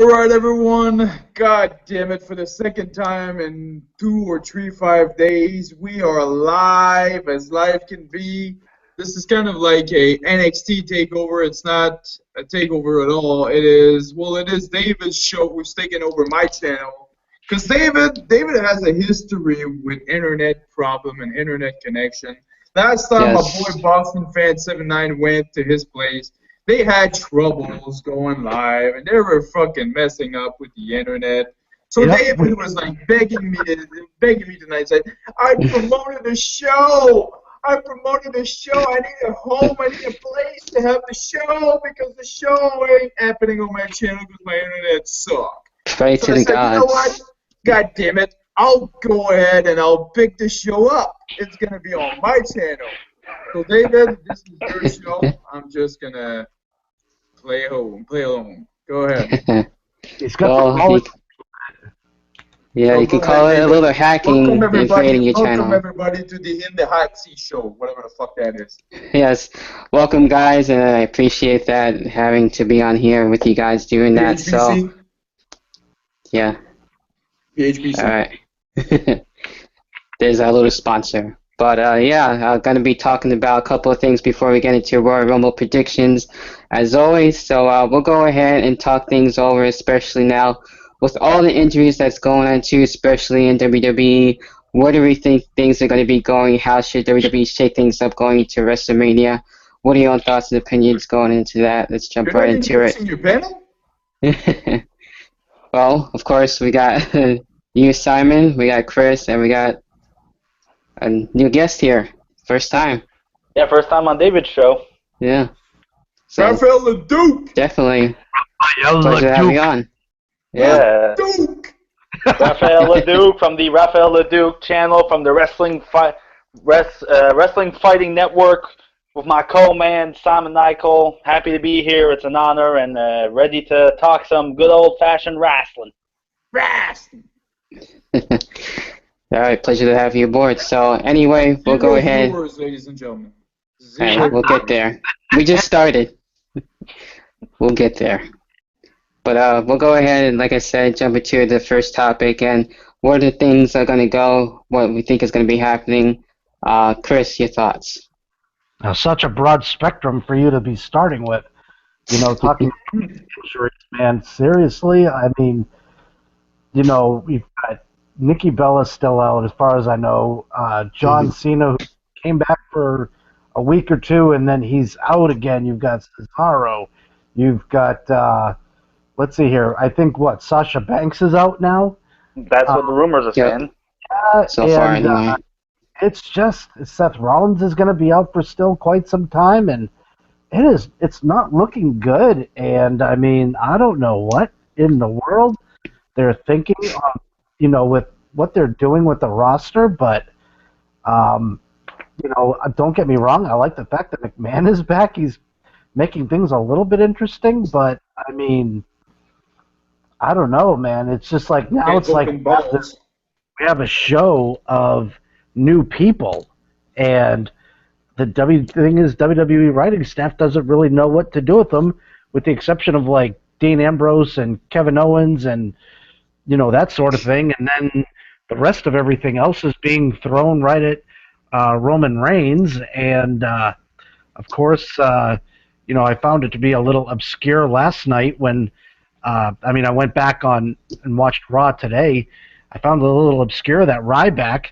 Alright, everyone. God damn it, for the second time in 2 or 3, 5 days, we are live as live can be. This is kind of like a NXT takeover. It's not a takeover at all. It is David's show who's taking over my channel. Because David has a history with internet problem and internet connection. Last time my Yes. boy Boston Fan 79 went to his place, they had troubles going live, and they were fucking messing up with the internet. So Yep. David was like begging me tonight. Said, "I promoted the show. I promoted the show. I need a home. I need a place to have the show because the show ain't happening on my channel because my internet sucks." Pray So to I the said, "You know what? gods. God damn it! I'll go ahead and I'll pick the show up. It's gonna be on my channel." So David, this is your show. I'm just gonna play along. Go ahead. He's got Well, the ball. yeah, So you go can call ahead, it a David. little Welcome hacking, everybody. invading your Welcome channel. everybody to the In the Hot Seat show, whatever the fuck that is. Yes, welcome guys, and I appreciate that having to be on here with you guys doing that. So, PHBC. yeah, PHBC. all right. There's our little sponsor. But yeah, I'm going to be talking about a couple of things before we get into Royal Rumble predictions, as always. So we'll go ahead and talk things over, especially now with all the injuries that's going on too, especially in WWE. Where do we think things are going to be going? How should WWE shake things up going into WrestleMania? What are your own thoughts and opinions going into that? Let's jump You're right not into introducing your panel? it. Well, of course, we got you, Simon, we got Chris, and we got a new guest here. First time. Yeah, first time on David's show. Yeah. So Raphael the Duke. definitely pleasure to have you on. Yeah. Duke. Raphael Leduc from the Raphael Leduc channel from the Wrestling Fighting Network with my co-man Simon Nicol. Happy to be here. It's an honor and ready to talk some good old-fashioned wrestling. Wrestling. All right, pleasure to have you aboard. So anyway, we'll go Zero ahead. viewers, ladies and gentlemen. Hey, Zero we'll get there. We just started. We'll get there. But we'll go ahead and, like I said, jump into the first topic and where the things are going to go, what we think is going to be happening. Chris, your thoughts? Now, such a broad spectrum for you to be starting with. You know, talking about injuries, man. Seriously, I mean, you know, we've got Nikki Bella still out, as far as I know. John Cena, who came back for a week or two, and then he's out again. You've got Cesaro. You've got, let's see here. I think, Sasha Banks is out now? That's what the rumors are Yep. saying. So far, anyway. It's just Seth Rollins is going to be out for still quite some time, and it's not looking good. And I mean, I don't know what in the world they're thinking of, you know, with what they're doing with the roster. But you know, don't get me wrong, I like the fact that McMahon is back. He's making things a little bit interesting, but I mean, I don't know, man. It's just like now it's like we have a show of new people, and the thing is, WWE writing staff doesn't really know what to do with them, with the exception of like Dean Ambrose and Kevin Owens and, you know, that sort of thing, and then the rest of everything else is being thrown right at Roman Reigns, and of course, you know, I found it to be a little obscure last night when, I mean, I went back on and watched Raw today. I found it a little obscure that Ryback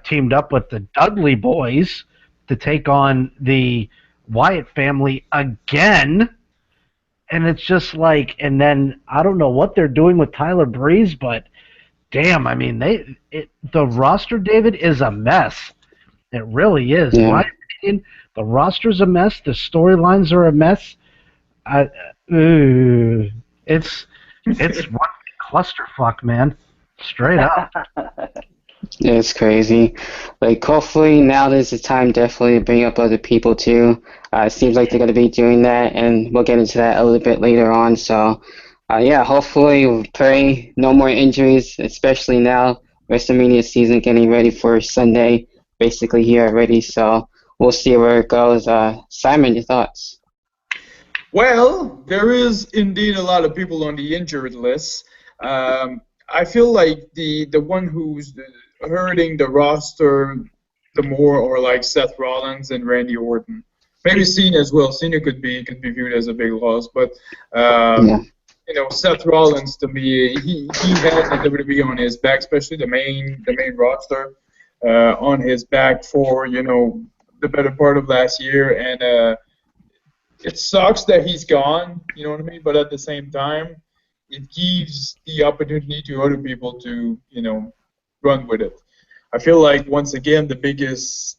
teamed up with the Dudley Boys to take on the Wyatt family again. And it's just like, and then I don't know what they're doing with Tyler Breeze, but damn, I mean, the roster, David, is a mess. It really is. Yeah. In my opinion, the roster's a mess. The storylines are a mess. It's one clusterfuck, man. Straight up. It's crazy. Like, hopefully now is the time definitely to bring up other people too. It seems like they're going to be doing that, and we'll get into that a little bit later on. So, yeah, hopefully we pray no more injuries, especially now WrestleMania season getting ready for Sunday, basically here already. So we'll see where it goes. Simon, your thoughts? Well, there is indeed a lot of people on the injured list. I feel like the one who's hurting the roster the more are like Seth Rollins and Randy Orton. Maybe Cena as well. Cena could be viewed as a big loss, but Yeah. Seth Rollins to me, he had the WWE on his back, especially the main roster on his back for the better part of last year, and it sucks that he's gone. You know what I mean? But at the same time, it gives the opportunity to other people to run with it. I feel like once again biggest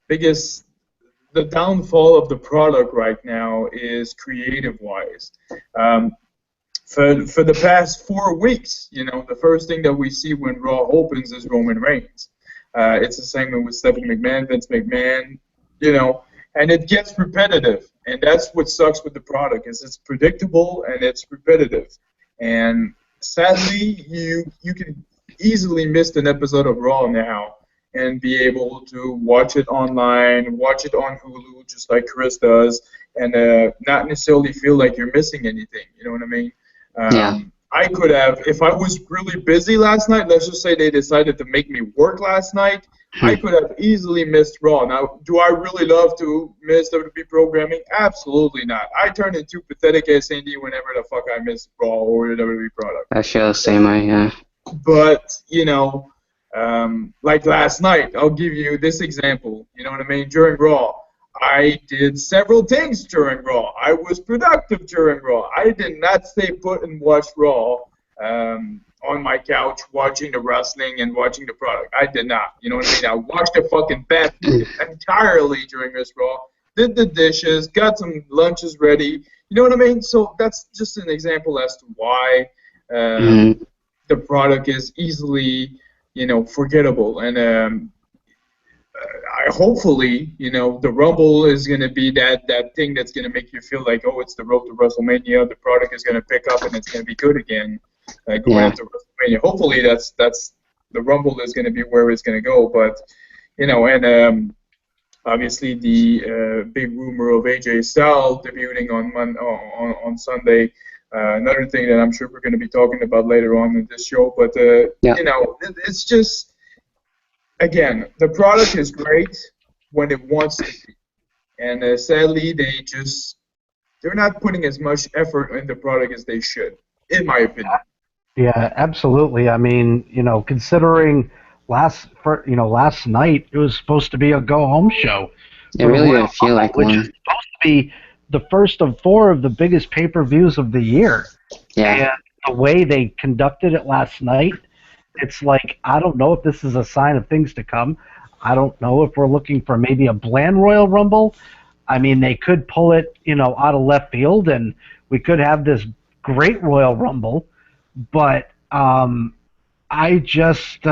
the downfall of the product right now is creative wise. For the past 4 weeks, the first thing that we see when Raw opens is Roman Reigns. It's a segment with Stephanie McMahon, Vince McMahon, and it gets repetitive. And that's what sucks with the product is it's predictable and it's repetitive. And sadly, you can easily miss an episode of Raw now and be able to watch it online, watch it on Hulu, just like Chris does, and not necessarily feel like you're missing anything. You know what I mean? Yeah. I could have, if I was really busy last night, let's just say they decided to make me work last night, I could have easily missed Raw. Now, do I really love to miss WWE programming? Absolutely not. I turn into pathetic S&D whenever the fuck I miss Raw or the WWE product. I feel the same way, yeah. But, like last night, I'll give you this example. You know what I mean? During Raw, I did several things during Raw. I was productive during Raw. I did not stay put and watch Raw on my couch watching the wrestling and watching the product. I did not. You know what I mean? I watched the fucking bathroom entirely during this Raw, did the dishes, got some lunches ready. You know what I mean? So that's just an example as to why the product is easily, forgettable. And I hopefully, the Rumble is going to be that thing that's going to make you feel like, oh, it's the road to WrestleMania. The product is going to pick up and it's going to be good again going into WrestleMania. Hopefully, that's the Rumble is going to be where it's going to go. But and obviously the big rumor of AJ Styles debuting on Sunday. Another thing that I'm sure we're going to be talking about later on in this show. But it's just. Again, the product is great when it wants to be, and sadly, they're not putting as much effort in the product as they should, in my opinion. Yeah, absolutely. I mean, considering last night it was supposed to be a go home show. It really didn't feel like which one. is supposed to be the first of 4 of the biggest pay-per-views of the year. Yeah. And the way they conducted it last night. It's like, I don't know if this is a sign of things to come. I don't know if we're looking for maybe a bland Royal Rumble. I mean, they could pull it, out of left field, and we could have this great Royal Rumble. But it just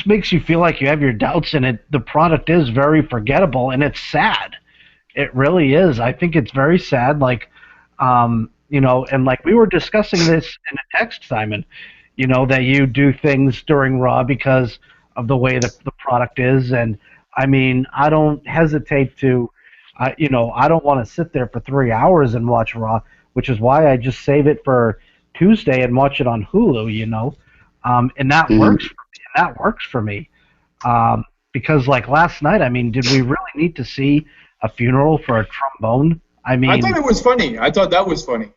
makes you feel like you have your doubts, and the product is very forgettable, and it's sad. It really is. I think it's very sad. Like, and like we were discussing this in a text, Simon, that you do things during Raw because of the way the product is. And, I mean, I don't hesitate to, I don't want to sit there for 3 hours and watch Raw, which is why I just save it for Tuesday and watch it on Hulu, and that works for me. That works for me. Because, like, last night, I mean, did we really need to see a funeral for a trombone? I mean, I thought it was funny. I thought that was funny.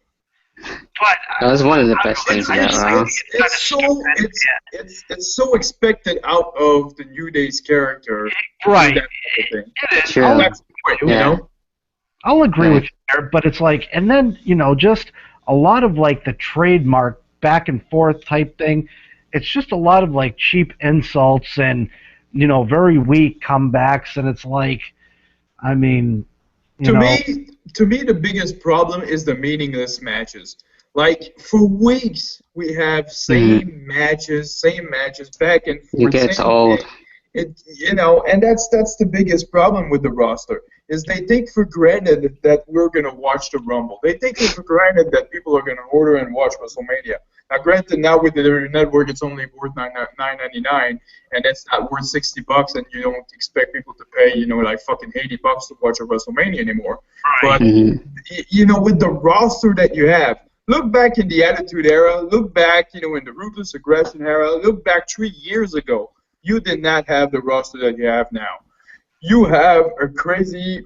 But That was one of the best things about Raw. It's so expected out of the New Day's character. right. That kind of thing. It is. True. That's the way, Yeah. I'll agree with you there, but it's like, and then, just a lot of, like, the trademark back and forth type thing. It's just a lot of, like, cheap insults and, very weak comebacks, and it's like, I mean, To me, the biggest problem is the meaningless matches. Like, for weeks, we have same matches back and forth. It gets same old. thing. And that's the biggest problem with the roster, is they take for granted that we're going to watch the Rumble. They take it for granted that people are going to order and watch WrestleMania. Now, granted, now with the network, it's only worth $9.99, and it's not worth $60, and you don't expect people to pay, like fucking $80 to watch a WrestleMania anymore. Right. But with the roster that you have, look back in the Attitude Era, look back, in the Ruthless Aggression Era, look back 3 years ago. You did not have the roster that you have now. You have a crazy,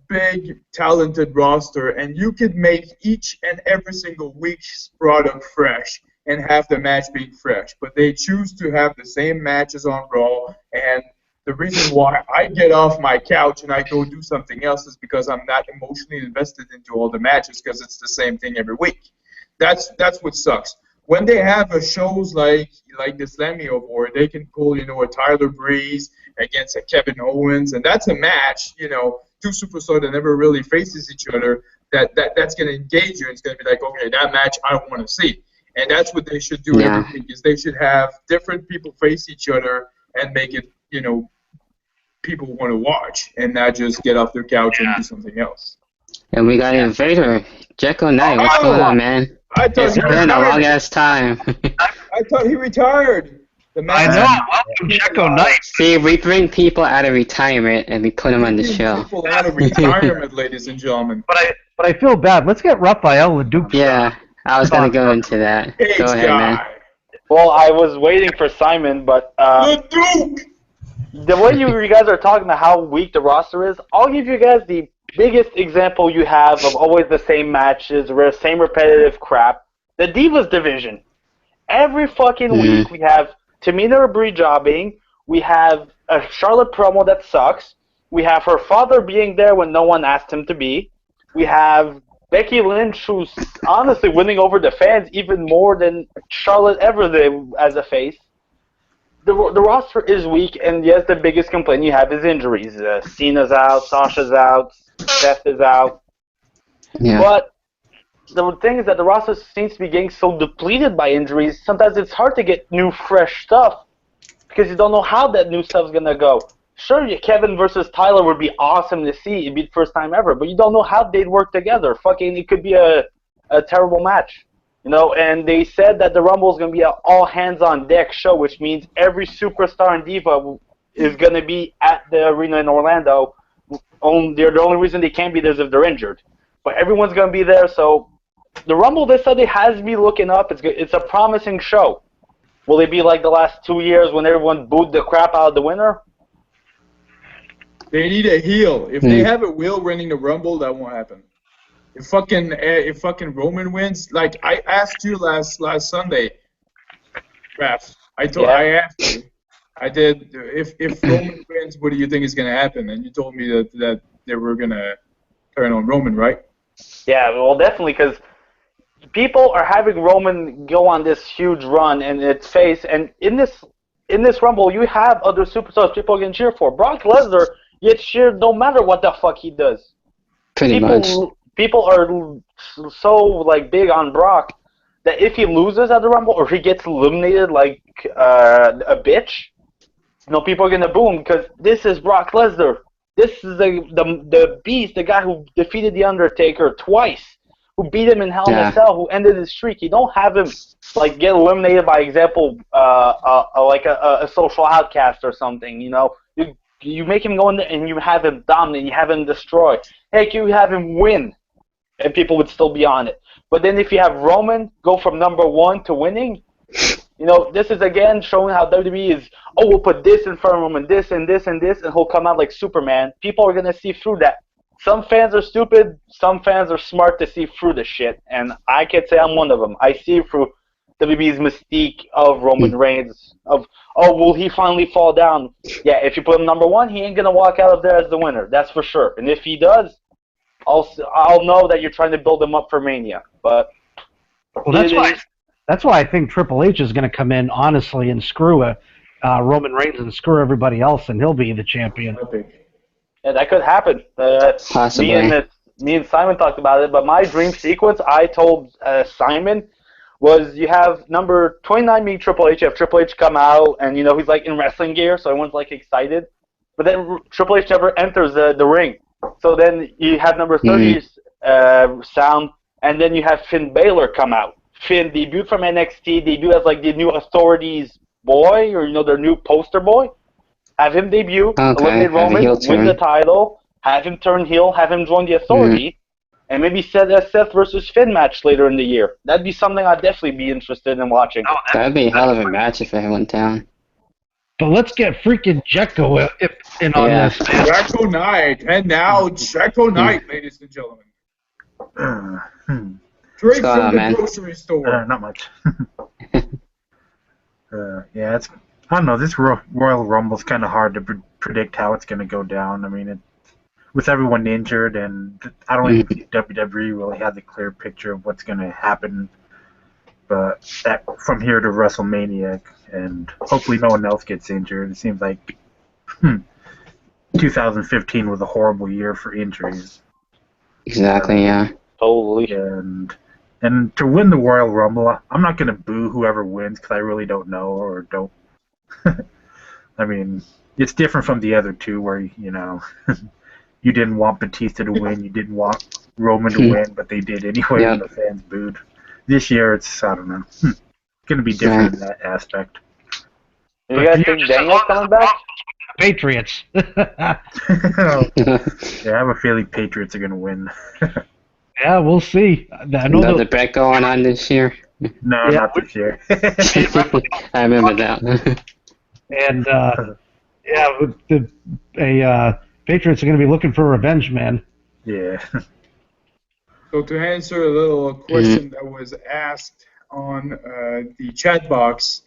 big, talented roster, and you could make each and every single week's product fresh and have the match being fresh. But they choose to have the same matches on Raw, and the reason why I get off my couch and I go do something else is because I'm not emotionally invested into all the matches because it's the same thing every week. That's what sucks. When they have shows like the Slammy Award, they can pull, a Tyler Breeze against a Kevin Owens, and that's a match, two superstars that never really faces each other, that's going to engage you. It's going to be like, okay, that match I don't want to see. And that's what they should do every week, is they should have different people face each other and make it, people want to watch and not just get off their couch and do something else. And we got Invader, Jekyll Knight. What's going on, man? I thought It's been a long ass time. I thought he retired. I know. Welcome, Jekyll Knight. See, we bring people out of retirement and we put them on the show. People out of retirement, ladies and gentlemen. But I feel bad. Let's get Raphael and Duke. Yeah, I was gonna go into that. Go ahead, man. Well, I was waiting for Simon, but The Duke! the way you guys are talking about how weak the roster is, I'll give you guys the biggest example you have of always the same matches, same repetitive crap. The Divas division. Every fucking week we have Tamina Brie jobbing. We have a Charlotte promo that sucks. We have her father being there when no one asked him to be. We have Becky Lynch, who's honestly winning over the fans even more than Charlotte ever did as a face. The roster is weak, and yes, the biggest complaint you have is injuries. Cena's out, Sasha's out, Seth is out. Yeah. But the thing is that the roster seems to be getting so depleted by injuries, sometimes it's hard to get new, fresh stuff because you don't know how that new stuff's going to go. Sure, Kevin versus Tyler would be awesome to see. It'd be the first time ever, but you don't know how they'd work together. Fucking, it could be a terrible match. And they said that the Rumble is going to be an all-hands-on-deck show, which means every superstar and diva is going to be at the arena in Orlando. The only reason they can't be there is if they're injured. But everyone's going to be there, so the Rumble this Sunday has me looking up. It's a promising show. Will it be like the last 2 years when everyone booed the crap out of the winner? They need a heel. If they have a wheel running the Rumble, that won't happen. If fucking Roman wins, like I asked you last Sunday, Raph. I asked you. I did. If Roman wins, what do you think is gonna happen? And you told me that they were gonna turn on Roman, right? Yeah, well, definitely, because people are having Roman go on this huge run and its face, and in this Rumble, you have other superstars people can cheer for. Brock Lesnar gets cheered no matter what the fuck he does. Pretty much. People are so big on Brock that if he loses at the Rumble or he gets eliminated like a bitch, people are gonna boo him because this is Brock Lesnar. This is the beast, the guy who defeated the Undertaker twice, who beat him in Hell in a Cell, who ended his streak. You don't have him get eliminated by example, a social outcast or something. You make him go in there and you have him dominate, you have him destroy. Heck, you have him win, and people would still be on it. But then if you have Roman go from number one to winning, this is again showing how WWE is, we'll put this in front of him and this and this and this, and he'll come out like Superman. People are going to see through that. Some fans are stupid, some fans are smart to see through the shit, and I can say I'm one of them. I see through WWE's mystique of Roman Reigns, of, will he finally fall down? Yeah, if you put him number one, he ain't going to walk out of there as the winner, that's for sure. And if he does, I'll know that you're trying to build him up for Mania. But that's why I think Triple H is going to come in honestly and screw Roman Reigns and screw everybody else, and he'll be the champion. Yeah, that could happen. Possibly. Me and Simon talked about it, but my dream sequence, I told Simon, was you have number 29 being Triple H. You have Triple H come out, and he's in wrestling gear, so everyone's excited. But then Triple H never enters the ring. So then you have number 30's sound, and then you have Finn Balor come out. Finn debuted from NXT, debut as like the new Authorities boy, or their new poster boy. Have him debut, eliminate have a heel Roman, win the turn. title, have him turn heel, have him join the Authority, and maybe set a Seth versus Finn match later in the year. That'd be something I'd definitely be interested in watching. That'd be a hell of a match if it went down. But let's get freaking Jekko in on this. Jekko Knight, and now Jekko Knight, ladies and gentlemen. Straight from the grocery store. Not much. Yeah, I don't know. This Royal Rumble's kind of hard to predict how it's going to go down. I mean, with everyone injured, and I don't even think WWE really had the clear picture of what's going to happen. But from here to WrestleMania, and hopefully no one else gets injured. It seems like 2015 was a horrible year for injuries. Exactly, yeah. Totally. And to win the Royal Rumble, I'm not going to boo whoever wins because I really don't know or don't. I mean, it's different from the other two where, you didn't want Batista to win, you didn't want Roman to win, but they did anyway, and the fans booed. This year, it's, I don't know, going to be different in that aspect. You guys think Daniel's coming back? Patriots. Yeah, I have a feeling Patriots are going to win. Yeah, we'll see. I know Another bet going on this year. No, not this year. I remember that. And the Patriots are going to be looking for revenge, man. Yeah. So to answer a little question that was asked on the chat box,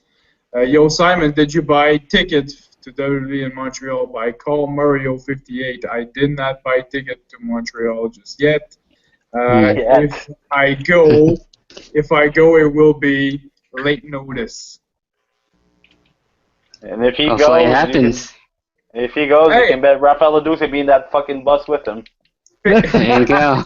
Yo Simon, did you buy tickets to WWE in Montreal by Call Mario 58? I did not buy ticket to Montreal just yet. If I go, it will be late notice. And if he Hopefully goes, it happens. you can bet Rafael Leduc will be in that fucking bus with him. There you go.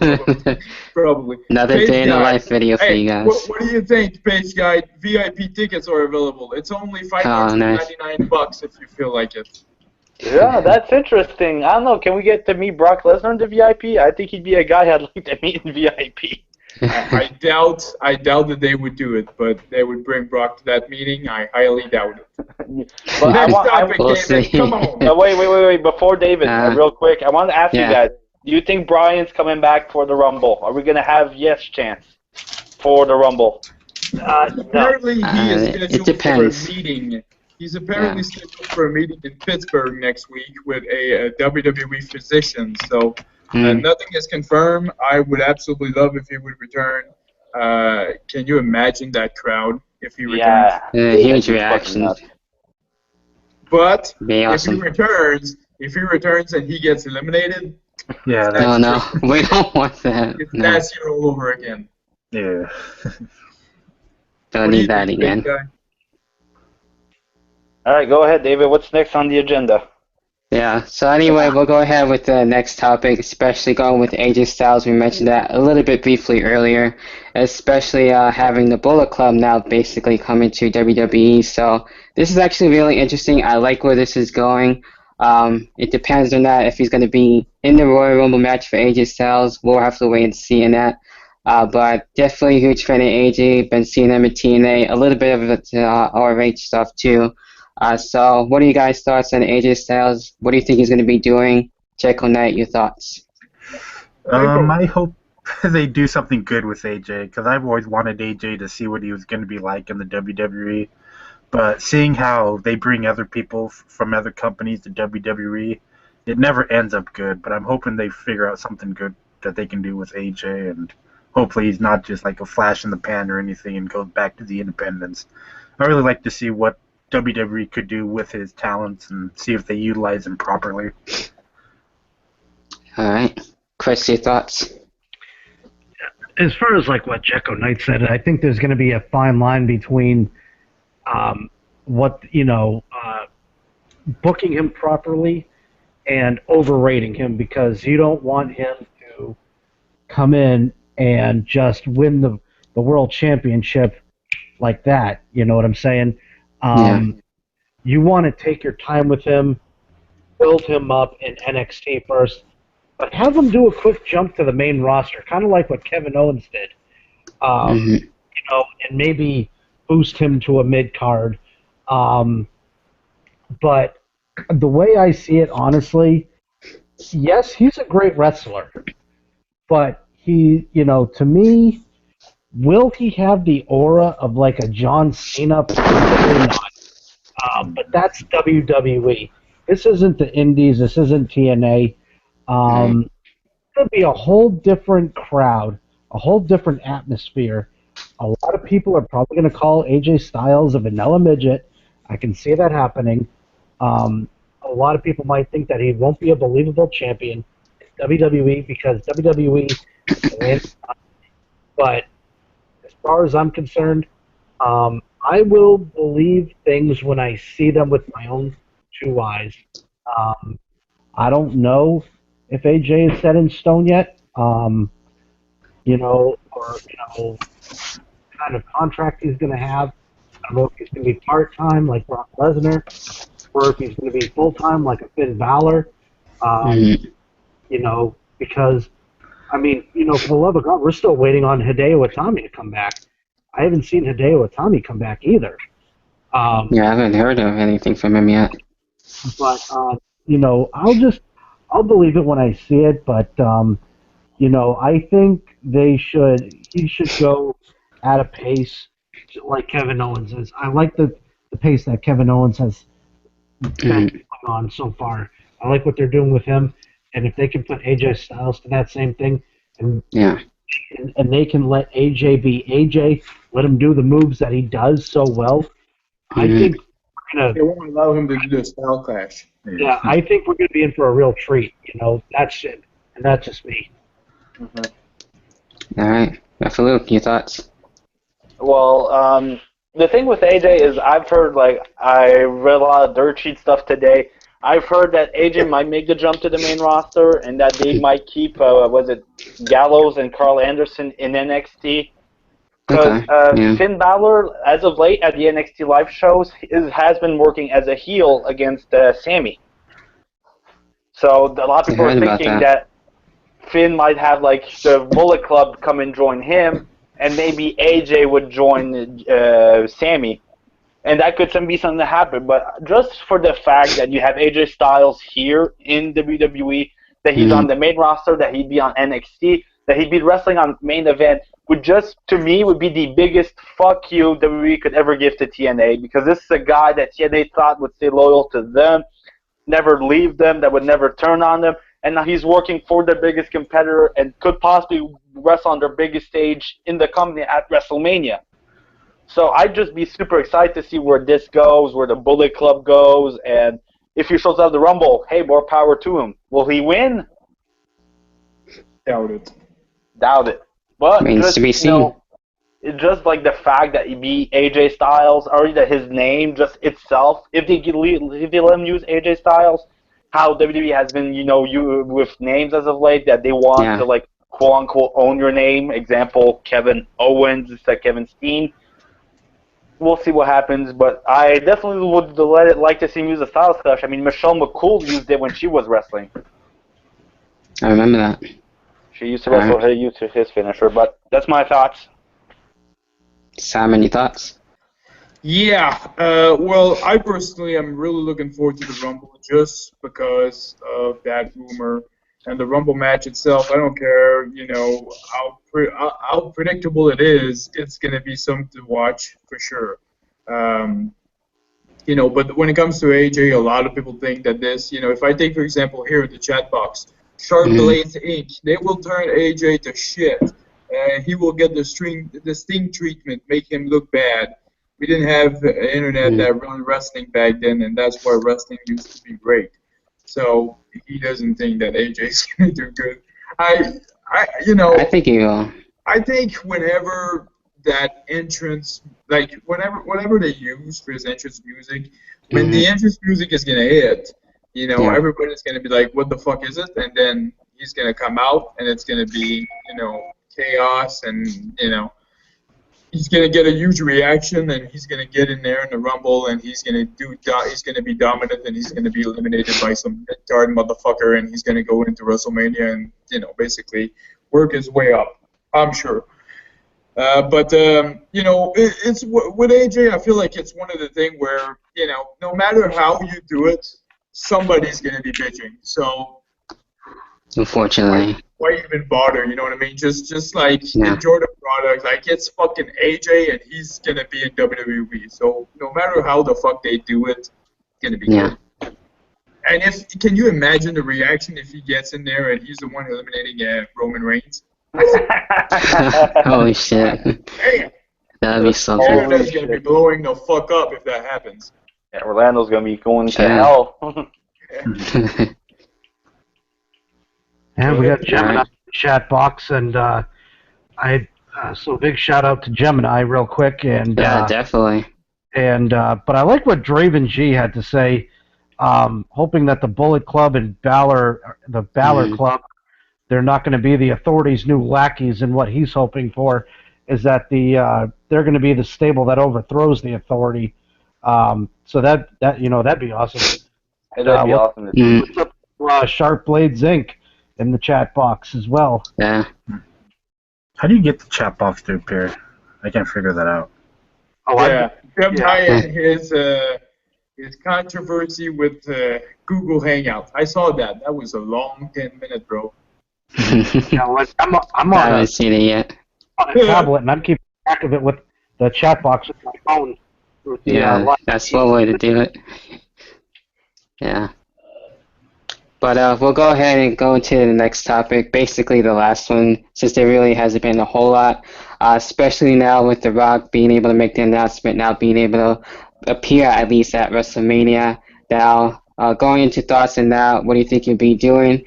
Probably. Another Page day in the Guide. life video for you guys. What do you think, Page Guide? VIP tickets are available. It's only $599 if you feel like it. Yeah, that's interesting. I don't know. Can we get to meet Brock Lesnar in the VIP? I think he'd be a guy I'd like to meet in VIP. I doubt that they would do it, but they would bring Brock to that meeting. I highly doubt it. But Next topic, we'll David. see. Come on. Wait. Before David, real quick, I want to ask you Yeah. guys, do you think Bryan's coming back for the Rumble? Are we going to have yes chance for the Rumble? Apparently, he is scheduled depends. for a meeting. He's apparently scheduled for a meeting in Pittsburgh next week with a WWE physician. So nothing is confirmed. I would absolutely love if he would return. Can you imagine that crowd if he returns? Yeah, huge reaction. But Be awesome. if he returns and he gets eliminated, Yeah, No, we don't want that. it's No. nasty all over again. yeah. Don't need that again. All right, go ahead, David. What's next on the agenda? Yeah, so anyway, we'll go ahead with the next topic, especially going with AJ Styles. We mentioned that a little bit briefly earlier, especially having the Bullet Club now basically coming to WWE. So this is actually really interesting. I like where this is going. It depends on that if he's going to be in the Royal Rumble match for AJ Styles. We'll have to wait and see in that. But definitely a huge fan of AJ. Been seeing him at TNA, a little bit of it ROH stuff too. So what are you guys' thoughts on AJ Styles? What do you think he's going to be doing? Jekko Knight, your thoughts? I hope they do something good with AJ because I've always wanted AJ to see what he was going to be like in the WWE. But seeing how they bring other people from other companies to WWE, it never ends up good. But I'm hoping they figure out something good that they can do with AJ, and hopefully he's not just like a flash in the pan or anything and goes back to the independents. I really like to see what WWE could do with his talents and see if they utilize him properly. All right. Chris, your thoughts? As far as like what Jekko Knight said, I think there's going to be a fine line between booking him properly and overrating him, because you don't want him to come in and just win the world championship like that. You know what I'm saying? You want to take your time with him, build him up in NXT first, but have him do a quick jump to the main roster, kind of like what Kevin Owens did. and maybe boost him to a mid card. But the way I see it, honestly, yes, he's a great wrestler, but he, to me, will he have the aura of like a John Cena? Probably not. But that's WWE. This isn't the Indies. This isn't TNA. It's going to be a whole different crowd, a whole different atmosphere. A lot of people are probably going to call AJ Styles a vanilla midget. I can see that happening. A lot of people might think that he won't be a believable champion in WWE because WWE is the way. But as far as I'm concerned, I will believe things when I see them with my own two eyes. I don't know if AJ is set in stone yet, or kind of contract he's going to have. I don't know if he's going to be part-time like Brock Lesnar, or if he's going to be full-time like a Finn Balor. Because, for the love of God, we're still waiting on Hideo Itami to come back. I haven't seen Hideo Itami come back either. I haven't heard of anything from him yet. But, I'll believe it when I see it, but, I think he should go at a pace like Kevin Owens is. I like the pace that Kevin Owens has been on so far. I like what they're doing with him, and if they can put AJ Styles to that same thing, and they can let AJ be AJ, let him do the moves that he does so well, I think they won't allow him to do the style clash. Yeah, I think we're going to be in for a real treat. That's it, and that's just me. All right, Luke, your thoughts? Well, the thing with AJ is I read a lot of dirt sheet stuff today. I've heard that AJ might make the jump to the main roster and that they might keep, Gallows and Carl Anderson in NXT. Because Finn Balor, as of late at the NXT live shows, has been working as a heel against Sammy. So a lot of people are thinking that Finn might have the Bullet Club come and join him, and maybe AJ would join Sammy. And that could be something to happen. But just for the fact that you have AJ Styles here in WWE, that he's on the main roster, that he'd be on NXT, that he'd be wrestling on main event, would be the biggest fuck you WWE could ever give to TNA, because this is a guy that TNA thought would stay loyal to them, never leave them, that would never turn on them, and now he's working for their biggest competitor and could possibly wrestle on their biggest stage in the company at WrestleMania. So I'd just be super excited to see where this goes, where the Bullet Club goes, and if he shows up at the Rumble, hey, more power to him. Will he win? Doubt it. Doubt it. But Remains to be seen. It's just the fact that he be AJ Styles, or that his name just itself, if they let him use AJ Styles, how WWE has been, with names as of late, that they want to quote unquote own your name. Example, Kevin Owens instead of Kevin Steen. We'll see what happens, but I definitely would like to see him use a Styles Clash. Michelle McCool used it when she was wrestling. I remember that. She used to wrestle his finisher, but that's my thoughts. Sam, any thoughts? Yeah, well, I personally am really looking forward to the Rumble just because of that rumor and the Rumble match itself. I don't care, how predictable it is. It's going to be something to watch for sure. But when it comes to AJ, a lot of people think that this, if I take, for example, here in the chat box, Sharp Blades Inc., they will turn AJ to shit. He will get the Sting treatment, make him look bad. We didn't have internet that run wrestling back then, and that's why wrestling used to be great. So he doesn't think that AJ's going to do good. I think he will. I think whenever that entrance, whatever they use for his entrance music, when the entrance music is going to hit, everybody's going to be like, what the fuck is it? And then he's going to come out, and it's going to be, chaos, and, he's going to get a huge reaction, and he's going to get in there in the Rumble, and he's going to be dominant, and he's going to be eliminated by some guard motherfucker, and he's going to go into WrestleMania and, basically work his way up, I'm sure. But you know, it's with AJ. I feel like it's one of the thing where no matter how you do it, somebody's gonna be bitching. So Unfortunately. why even bother? You know what I mean? Just like Yeah. enjoy the product. Like it's fucking AJ, and he's gonna be in WWE. So no matter how the fuck they do it, it's gonna be Yeah. good. And can you imagine the reaction if he gets in there and he's the one eliminating Roman Reigns? Holy shit. Damn. That'd be something. Canada's gonna be blowing the fuck up if that happens. Yeah, Orlando's gonna be going to Yeah. hell. And we got Gemini Alright. in the chat box, and so big shout out to Gemini real quick, and Yeah, definitely. but I like what Draven G had to say, hoping that the Bullet Club and the Balor Club, they're not going to be the Authority's new lackeys, and what he's hoping for is that they're going to be the stable that overthrows the Authority. So that'd be awesome. That'd be awesome to see. Mm, What's up, Sharp Blades Inc. in the chat box as well. yeah. How do you get the chat box to appear? I can't figure that out. Oh, Yeah, Gemini Yeah. and his controversy with Google Hangout. I saw that. That was a long 10 minutes, bro. I'm I on haven't seen it yet. a tablet, and I'm keeping track of it with the chat box with my phone. With the, Yeah, live that's one way to do it. Yeah. But we'll go ahead and go into the next topic, basically the last one, since there really hasn't been a whole lot, especially now with The Rock being able to make the announcement, now being able to appear at least at WrestleMania. Now, going into thoughts on that, what do you think he'll be doing?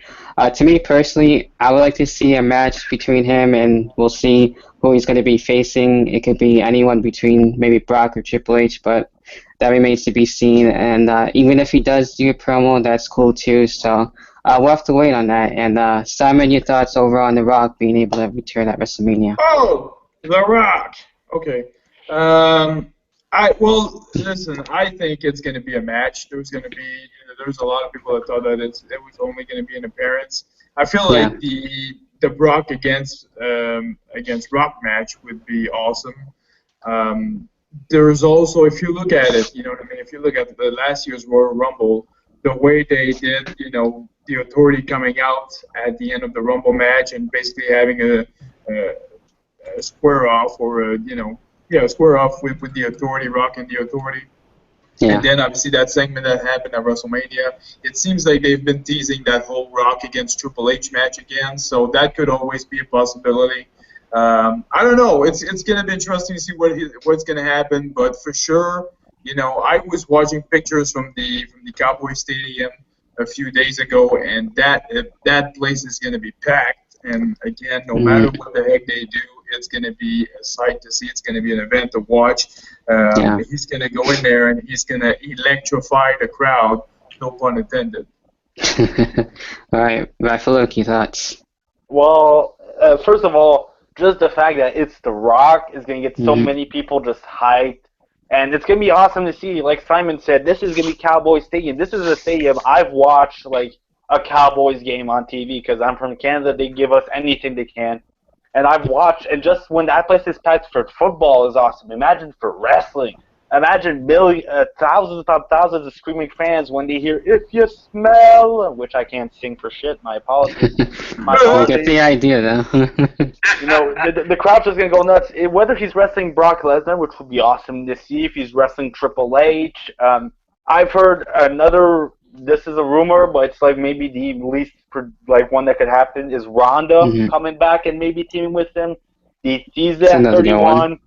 To me personally, I would like to see a match between him, and we'll see who he's going to be facing. It could be anyone between maybe Brock or Triple H, but that remains to be seen. And even if he does do a promo, that's cool too. So we'll have to wait on that. And Simon, your thoughts over on The Rock being able to return at WrestleMania? Oh, The Rock. Okay. Listen. I think it's going to be a match. There's a lot of people that thought that it was only going to be an appearance. I feel like the Brock against Rock match would be awesome. There's also, if you look at it, you know what I mean. If you look at the last year's Royal Rumble, the way they did, the Authority coming out at the end of the Rumble match and basically having a square off or square off with the Authority, Rock and the Authority. Yeah. And then obviously that segment that happened at WrestleMania, it seems like they've been teasing that whole Rock against Triple H match again, so that could always be a possibility. I don't know. It's going to be interesting to see what's going to happen, but for sure, I was watching pictures from the Cowboy Stadium a few days ago, and that place is going to be packed. And again, no matter what the heck they do, it's going to be a sight to see. It's going to be an event to watch. He's going to go in there and he's going to electrify the crowd. No pun intended. All right, Rafaluki, thoughts? Well, first of all, just the fact that it's The Rock is going to get so many people just hyped. And it's going to be awesome to see. Like Simon said, this is going to be Cowboy Stadium. This is a stadium I've watched, like, a Cowboys game on TV because I'm from Canada. They give us anything they can. And I've watched, and just when that place is packed for football is awesome. Imagine for wrestling. Imagine thousands of screaming fans when they hear "If You Smell," which I can't sing for shit. My apologies. I get the idea, though. The crowd's just gonna go nuts. Whether he's wrestling Brock Lesnar, which would be awesome to see, if he's wrestling Triple H. I've heard another. This is a rumor, but it's like maybe the least one that could happen is Ronda coming back and maybe teaming with him. The season 31.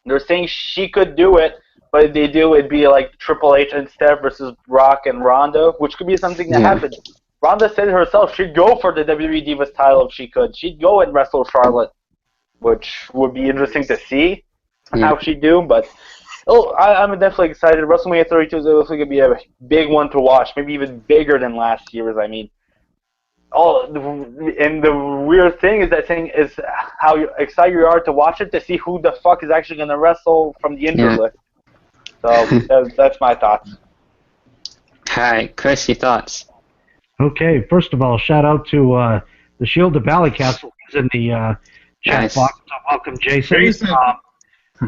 They're saying she could do it, but if they do, it'd be like Triple H instead versus Brock and Ronda, which could be something that happens. Ronda said herself she'd go for the WWE Divas title if she could. She'd go and wrestle Charlotte, which would be interesting to see how she'd do. But I'm definitely excited. WrestleMania 32 is also going to be a big one to watch, maybe even bigger than last year's. I mean, and the weird thing is how excited you are to watch it to see who the fuck is actually going to wrestle from the injured list. So that's my thoughts. Hi, Chris, your thoughts? Okay, first of all, shout out to the Shield of Ballycastle. He's in the chat Nice. box. So welcome, Jason. Jason.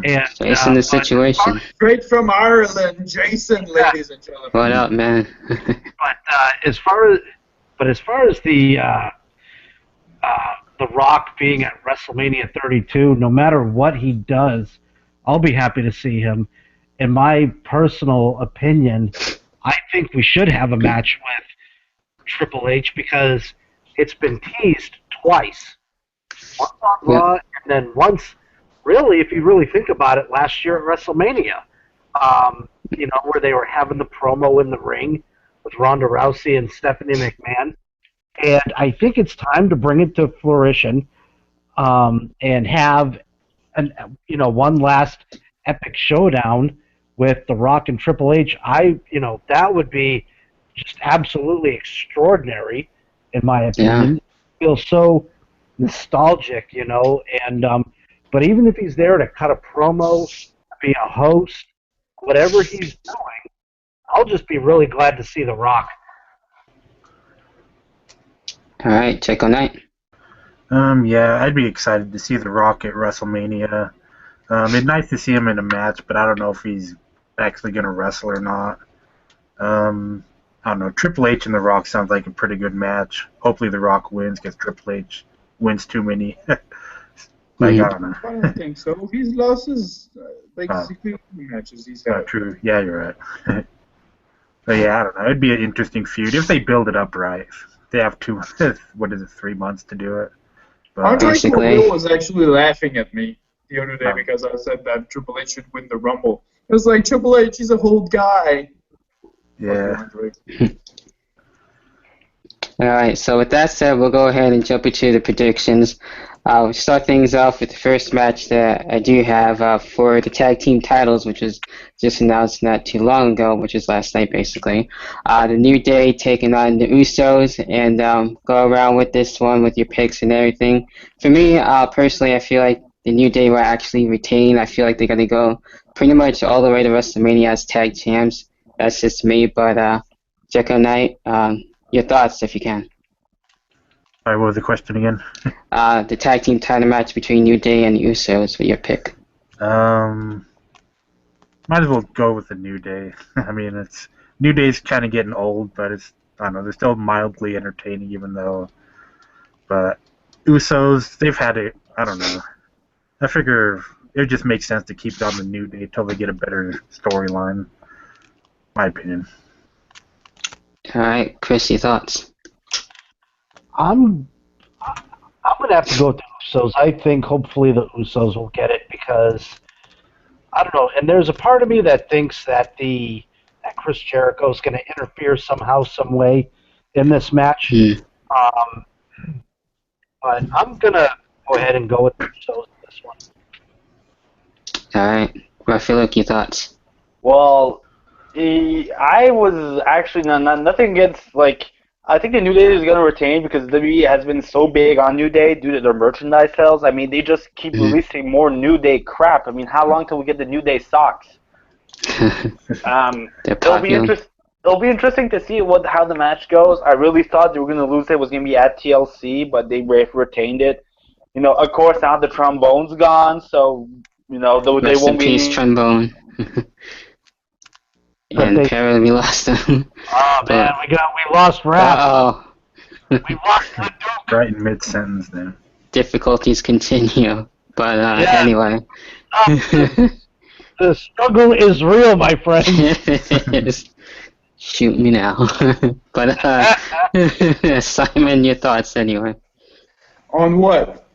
And Jason, the situation. Straight from Ireland, Jason, ladies and gentlemen. What up, man? But as far as the Rock being at WrestleMania 32, no matter what he does, I'll be happy to see him. In my personal opinion, I think we should have a match with Triple H because it's been teased twice. Once on Raw, and then once, really, if you really think about it, last year at WrestleMania. Where they were having the promo in the ring with Ronda Rousey and Stephanie McMahon. And I think it's time to bring it to fruition and have one last epic showdown with The Rock and Triple H. That would be just absolutely extraordinary, in my opinion. Yeah. It feels so nostalgic, and but even if he's there to cut a promo, be a host, whatever he's doing, I'll just be really glad to see The Rock. All right, Checo Knight. Yeah, I'd be excited to see The Rock at WrestleMania. It's nice to see him in a match, but I don't know if he's actually going to wrestle or not. I don't know. Triple H and The Rock sounds like a pretty good match. Hopefully The Rock wins because Triple H wins too many. I don't know. I don't think so. He's lost his basically all the matches he's had. True. Yeah, you're right. But yeah, I don't know. It'd be an interesting feud if they build it up right. They have 3 months to do it. But, Andre Basically. Cornell was actually laughing at me the other day because I said that Triple H should win the Rumble. It was like, Triple H, he's a old guy. yeah. All right, so with that said, we'll go ahead and jump into the predictions. We'll start things off with the first match that I do have for the tag team titles, which was just announced not too long ago, which is last night, basically. The New Day taking on the Usos, and go around with this one with your picks and everything. For me, personally, I feel like the New Day will actually retain. I feel like they're going to go pretty much all the way to WrestleMania as tag champs. That's just me, but Jekyll Knight, your thoughts, if you can. Sorry, what was the question again? The tag team title match between New Day and the Usos for your pick. Might as well go with the New Day. I mean, New Day's kind of getting old, but I don't know, they're still mildly entertaining, even though. But Usos, they've had it. I don't know. I figure it just makes sense to keep it on the New Day until they get a better storyline. My opinion. All right, Chris, your thoughts? I'm gonna have to go with the Usos. I think hopefully the Usos will get it because I don't know. And there's a part of me that thinks that Chris Jericho is gonna interfere somehow, some way in this match. But I'm gonna go ahead and go with the Usos in this one. All right, Raphael, your thoughts? Well, I was actually nothing against I think the New Day is going to retain because WWE has been so big on New Day due to their merchandise sales. I mean, they just keep releasing more New Day crap. I mean, how long till we get the New Day socks? It'll be interesting to see how the match goes. I really thought they were going to lose it was going to be at TLC, but they retained it. Of course, now the trombone's gone, so they Rest won't in be. peace, trombone. And apparently we lost them. Oh man, we lost Rap. Uh-oh. We lost the Duke. Right in mid-sentence there. Difficulties continue. But anyway. The struggle is real, my friend. Shoot me now. But Simon, your thoughts anyway. On what?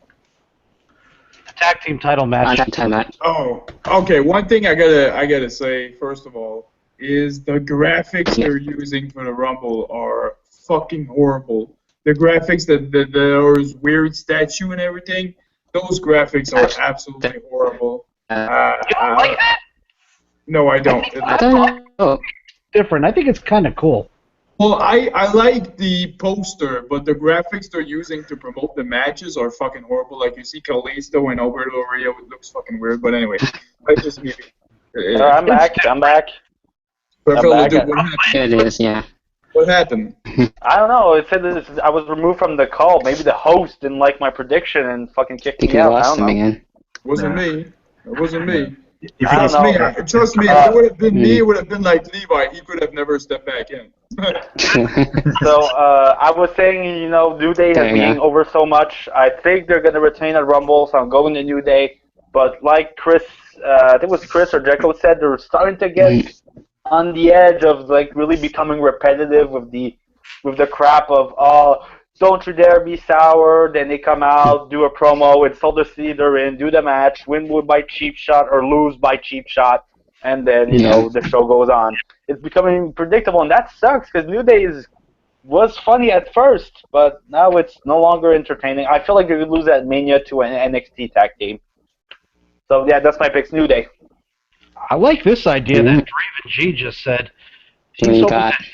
The tag team title match. Oh, okay. One thing I gotta say first of all is the graphics they're using for the Rumble are fucking horrible. The graphics that there's weird statue and everything, those graphics are absolutely horrible. You don't like that? No, I don't. I don't know. Different. I think it's kind of cool. Well, I like the poster, but the graphics they're using to promote the matches are fucking horrible. Like, you see Kalisto and Alberto Rio, it looks fucking weird. But anyway, I just need I'm back. It is, yeah. What happened? I don't know. It said that I was removed from the call. Maybe the host didn't like my prediction and fucking I kicked think me we out. I lost don't him know. again. Wasn't Nah. me. It wasn't me. If you I don't Trust get me. know. Trust me. If it would have been me, it would have been like Levi. He could have never stepped back in. So I was saying, you know, New Day There has you been go. over so much. I think they're gonna retain at Rumble, so I'm going to New Day. But like Chris, I think it was Chris or Jekyll said, they're starting to get on the edge of like really becoming repetitive with the crap of don't you dare be sour. Then they come out, do a promo, insult the city they're in, do the match, win by cheap shot or lose by cheap shot, and then you know the show goes on. It's becoming predictable, and that sucks because New Day was funny at first, but now it's no longer entertaining. I feel like they're gonna lose that Mania to an NXT tag team. So yeah, that's my picks. New Day. I like this idea that Mhm. Draven G just said. What do He's you hoping, got? that,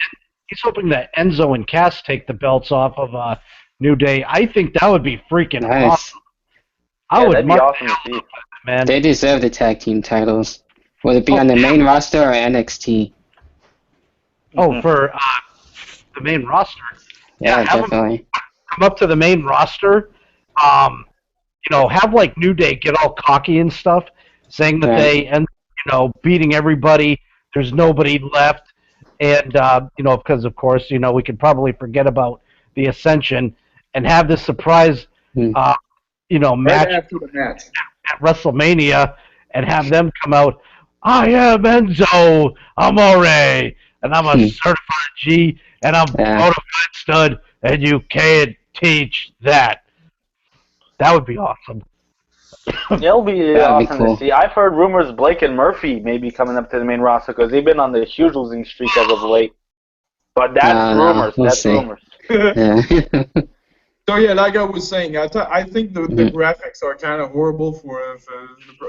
he's hoping that Enzo and Cass take the belts off of New Day. I think that would be freaking Nice. awesome. I Yeah, would that'd be mark awesome the to hell see. out of it, man. They deserve the tag team titles. Would it be on the main roster or NXT? Oh, for the main roster. Yeah, have them definitely. come up to the main roster. You know, have like New Day get all cocky and stuff, saying that Right. they and beating everybody. There's nobody left, and you know, because of course, you know, we could probably forget about the Ascension and have this surprise, Hmm. you know, Right match after the match. at WrestleMania and have them come out. I am Enzo Amore, and I'm a certified G, and I'm Yeah. bona fide stud, and you can't teach that. That would be awesome. It'll be That'd be awesome cool. to see. I've heard rumors Blake and Murphy may be coming up to the main roster because they've been on the huge losing streak as of late. But that's No, rumors. we'll That's see. rumors. Yeah. So yeah, like I was saying, I think the graphics are kind of horrible for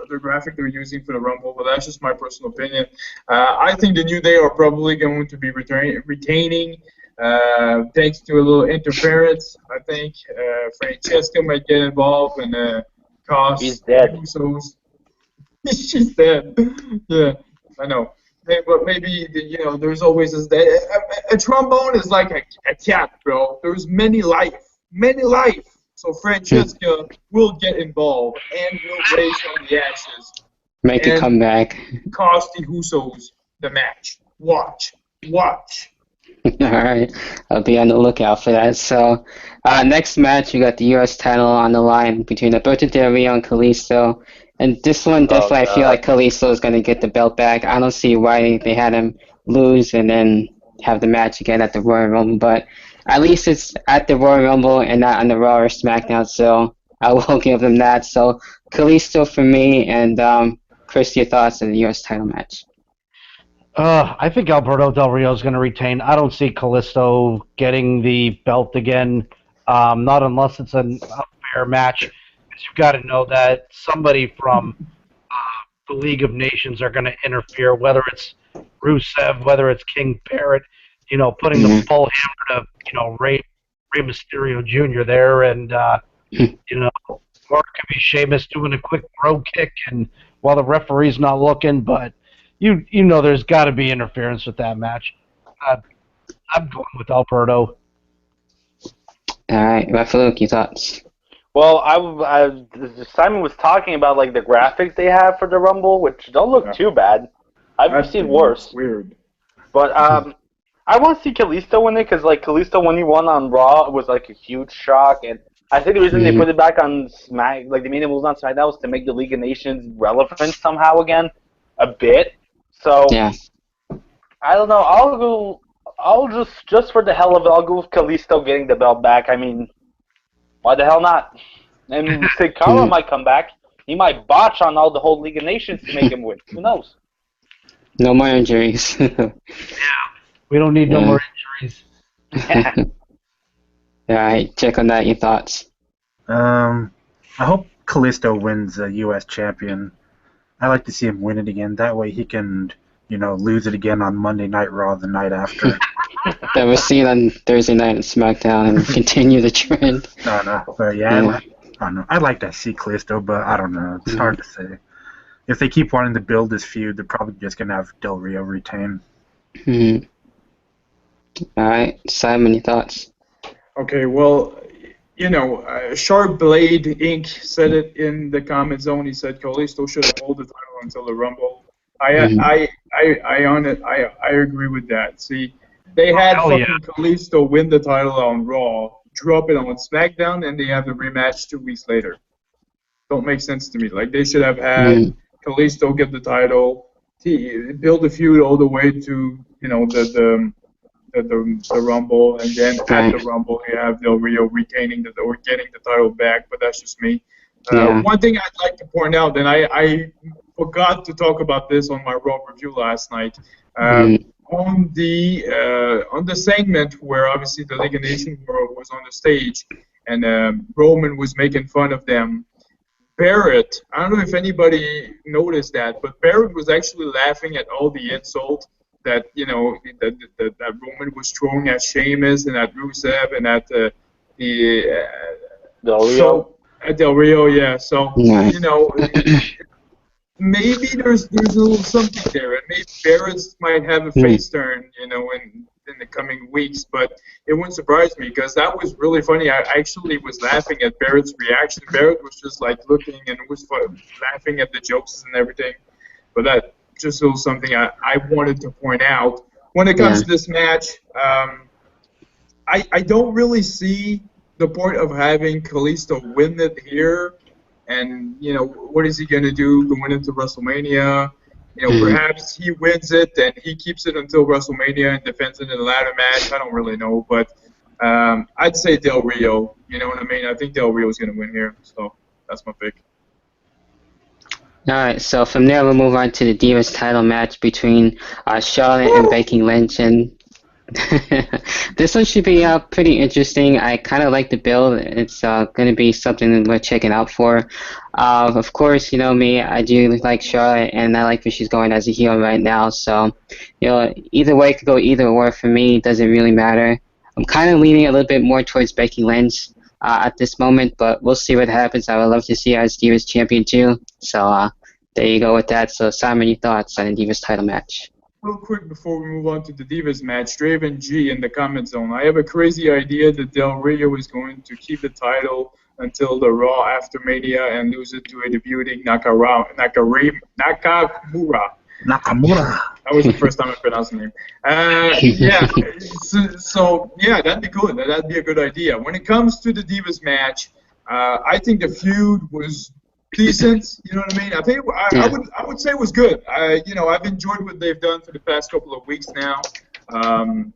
the graphic they're using for the Rumble, but that's just my personal opinion. I think the New Day are probably going to be retaining, thanks to a little interference. I think Francesca might get involved and cause He's dead. Usos. She's dead. Yeah, I know. But maybe there's always this. A trombone is like a cat, bro. There's many life. So Francesca will get involved and will raise from the ashes. Make a And comeback. cost the Usos the match. Watch. All right, I'll be on the lookout for that. So, next match, we got the U.S. title on the line between Alberto Del Rio and Kalisto. And this one, definitely, I feel like Kalisto is going to get the belt back. I don't see why they had him lose and then have the match again at the Royal Rumble. But at least it's at the Royal Rumble and not on the Raw or SmackDown. So I will give them that. So Kalisto for me. And Chris, your thoughts on the U.S. title match? I think Alberto Del Rio is going to retain. I don't see Kalisto getting the belt again, not unless it's a fair match. Because you've got to know that somebody from the League of Nations are going to interfere, whether it's Rusev, whether it's King Barrett, you know, putting the full hammer to, you know, Rey Mysterio Jr. there, and you know, or it could be Sheamus doing a quick bro kick, and while the referee's not looking, but you know, there's got to be interference with that match. I'm going with Alberto. All right, Raphael, your thoughts? Well, Simon was talking about like the graphics they have for the Rumble, which don't look too bad. I've seen worse. Weird. But I want to see Kalisto win it because like Kalisto when he won on Raw it was like a huge shock, and I think the reason they put it back on Smack, like they made it move on SmackDown, was to make the League of Nations relevant somehow again, a bit. So Yeah. I don't know. I'll just for the hell of it, I'll go with Kalisto getting the belt back. I mean, why the hell not? And Sin Cara might come back. He might botch on all the whole League of Nations to make him win. Who knows? No more injuries. We don't need no Yeah. more injuries. All right, check on that. Your thoughts? I hope Kalisto wins a U.S. champion. I like to see him win it again. That way he can, you know, lose it again on Monday Night Raw the night after. That we'll see it on Thursday night on SmackDown and continue the trend. No. But yeah, I don't know. I'd like to see Kalisto, but I don't know. It's hard to say. If they keep wanting to build this feud, they're probably just going to have Del Rio retain. Mhm. All right, Simon, your thoughts? Okay, well, Sharp Blade Inc. said it in the comment zone. He said Kalisto should have held the title until the Rumble. Mhm. I agree with that. See, they had Hell yeah. fucking Kalisto win the title on Raw, drop it on SmackDown, and they have the rematch 2 weeks later. Don't make sense to me. Like they should have had Mhm. Kalisto get the title, build a feud all the way to the Rumble, and then at Right. the Rumble you have Del Rio retaining or getting the title back. But that's just me. Yeah. One thing I'd like to point out, and I forgot to talk about this on my Raw review last night. Mhm. On the segment where obviously the League of Nations was on the stage, and Roman was making fun of them. Barrett, I don't know if anybody noticed that, but Barrett was actually laughing at all the insult that that Roman was throwing at Sheamus and at Rusev and at the Del Rio. so at Del Rio, yeah. So Right. maybe there's a little something there, and maybe Barrett might have a face turn, in the coming weeks. But it wouldn't surprise me because that was really funny. I actually was laughing at Barrett's reaction. Barrett was just like looking and was laughing at the jokes and everything. But that just was something I wanted to point out. When it comes Yeah. to this match, I don't really see the point of having Kalisto win it here. And, what is he going to do going into WrestleMania? Mhm. Perhaps he wins it and he keeps it until WrestleMania and defends it in a ladder match. I don't really know. But I'd say Del Rio. You know what I mean? I think Del Rio is going to win here. So that's my pick. All right, so from there we'll move on to the Divas title match between Charlotte and Becky Lynch, and this one should be pretty interesting. I kind of like the build. It's going to be something that we're checking out for. Of course, you know me, I do like Charlotte, and I like where she's going as a heel right now. So, either way could go either or for me. It doesn't really matter. I'm kind of leaning a little bit more towards Becky Lynch at this moment, but we'll see what happens. I would love to see her as Divas champion too. So there you go with that. So Simon, your thoughts on the Divas title match? Real quick before we move on to the Divas match, Draven G in the comment zone. I have a crazy idea that Del Rio is going to keep the title until the Raw after Mania and lose it to a debuting Nakamura. Nakamura. That was the first time I pronounced the name. Yeah, so yeah, that'd be good. That'd be a good idea. When it comes to the Divas match, I think the feud was decent. You know what I mean? I think I would say it was good. I've enjoyed what they've done for the past couple of weeks now. And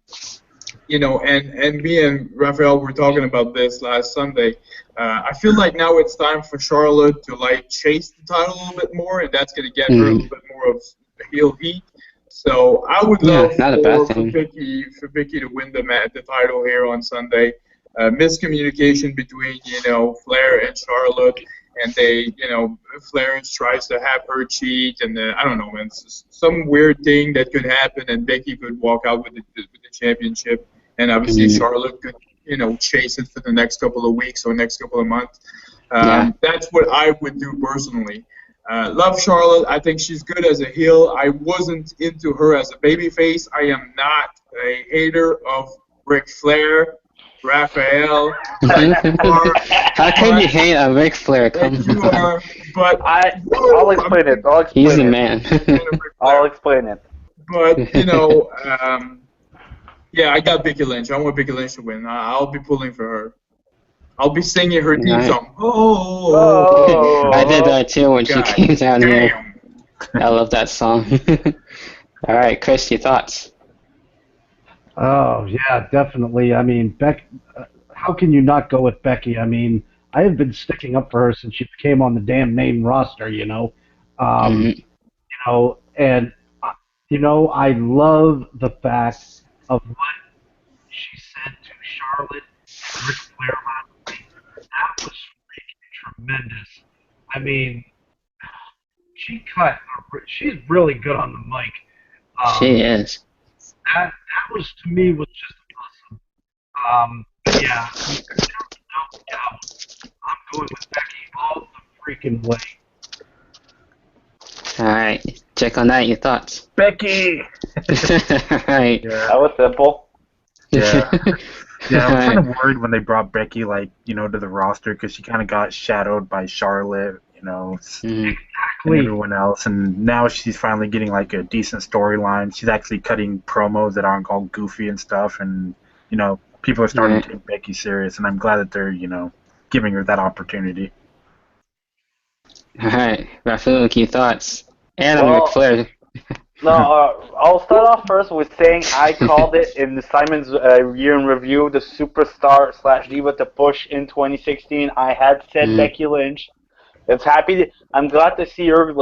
me and Raphael were talking about this last Sunday. I feel like now it's time for Charlotte to chase the title a little bit more, and that's going to get her a little bit more of heel heat. So I would love not a bad thing. for Becky to win the title here on Sunday. Miscommunication between Flair and Charlotte, and Flair tries to have her cheat, and I don't know, man, it's some weird thing that could happen, and Becky could walk out with the championship, and obviously Charlotte could chase it for the next couple of weeks or next couple of months. That's what I would do personally. Love Charlotte. I think she's good as a heel. I wasn't into her as a babyface. I am not a hater of Ric Flair, Raphael. How can you hate on Ric Flair? Come You on. are, but I'll explain it. He's the man. I'll explain it. But yeah, I got Becky Lynch. I want Becky Lynch to win. I'll be pulling for her. I'll be singing her theme song. Oh. I did that too when she God came down here. damn. I love that song. All right, Chris, your thoughts? Oh, yeah, definitely. I mean, how can you not go with Becky? I mean, I have been sticking up for her since she came on the damn main roster, and I love the fact of what she said to Charlotte and Ric Flair last night. That was freaking tremendous. I mean, she's really good on the mic. She is. That was, to me, was just awesome. Yeah, no doubt. I'm going with Becky all the freaking way. All right, check on that. Your thoughts? Becky. All right. That was simple. Yeah. Yeah, I was kind of worried when they brought Becky, like, to the roster because she kind of got shadowed by Charlotte, and everyone else. And now she's finally getting, like, a decent storyline. She's actually cutting promos that aren't all goofy and stuff. And, people are starting to take Becky serious. And I'm glad that they're, giving her that opportunity. All right, Raphael, key thoughts. And I'm Ric Flair. No, I'll start off first with saying I called it in Simon's year in review, the superstar / diva to push in 2016. I had said Becky Lynch. I'm glad to see her,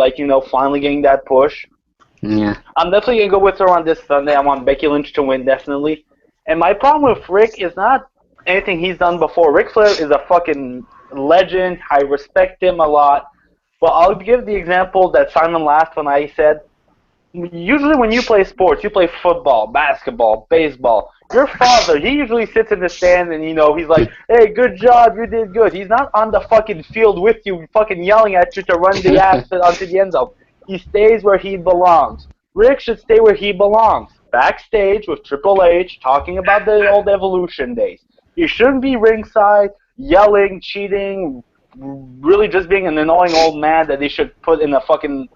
finally getting that push. Yeah. I'm definitely going to go with her on this Sunday. I want Becky Lynch to win, definitely. And my problem with Rick is not anything he's done before. Ric Flair is a fucking legend. I respect him a lot. But I'll give the example that Simon laughed when I said, usually when you play sports, you play football, basketball, baseball. Your father, he usually sits in the stand and, he's like, hey, good job, you did good. He's not on the fucking field with you fucking yelling at you to run the ass onto the end zone. He stays where he belongs. Rick should stay where he belongs. Backstage with Triple H, talking about the old Evolution days. He shouldn't be ringside, yelling, cheating, really just being an annoying old man that they should put in a fucking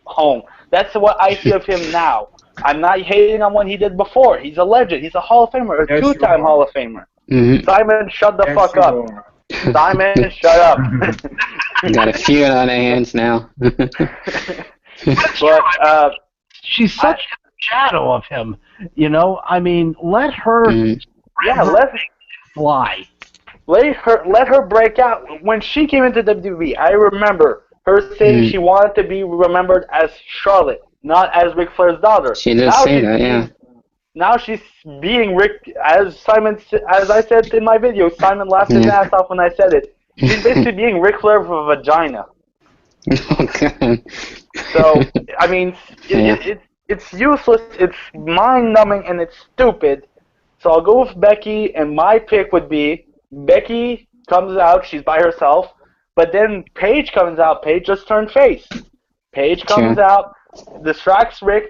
home. That's what I see of him now. I'm not hating on what he did before. He's a legend. He's a Hall of Famer, a two-time Hall of Famer. Simon, shut the fuck up. Simon, shut up. Got a feud on their hands now. But she's such a shadow of him. I mean, let her let fly. Let her break out. When she came into WWE, I remember her saying she wanted to be remembered as Charlotte, not as Ric Flair's daughter. She did say that, yeah. Now she's being Rick, as I said in my video. Simon laughed his ass off when I said it. She's basically being Ric Flair with a vagina. Oh, God. So, I mean, it's useless, it's mind-numbing, and it's stupid. So I'll go with Becky, and my pick would be Becky comes out, she's by herself, but then Paige comes out. Paige just turned face. Paige comes out, distracts Rick,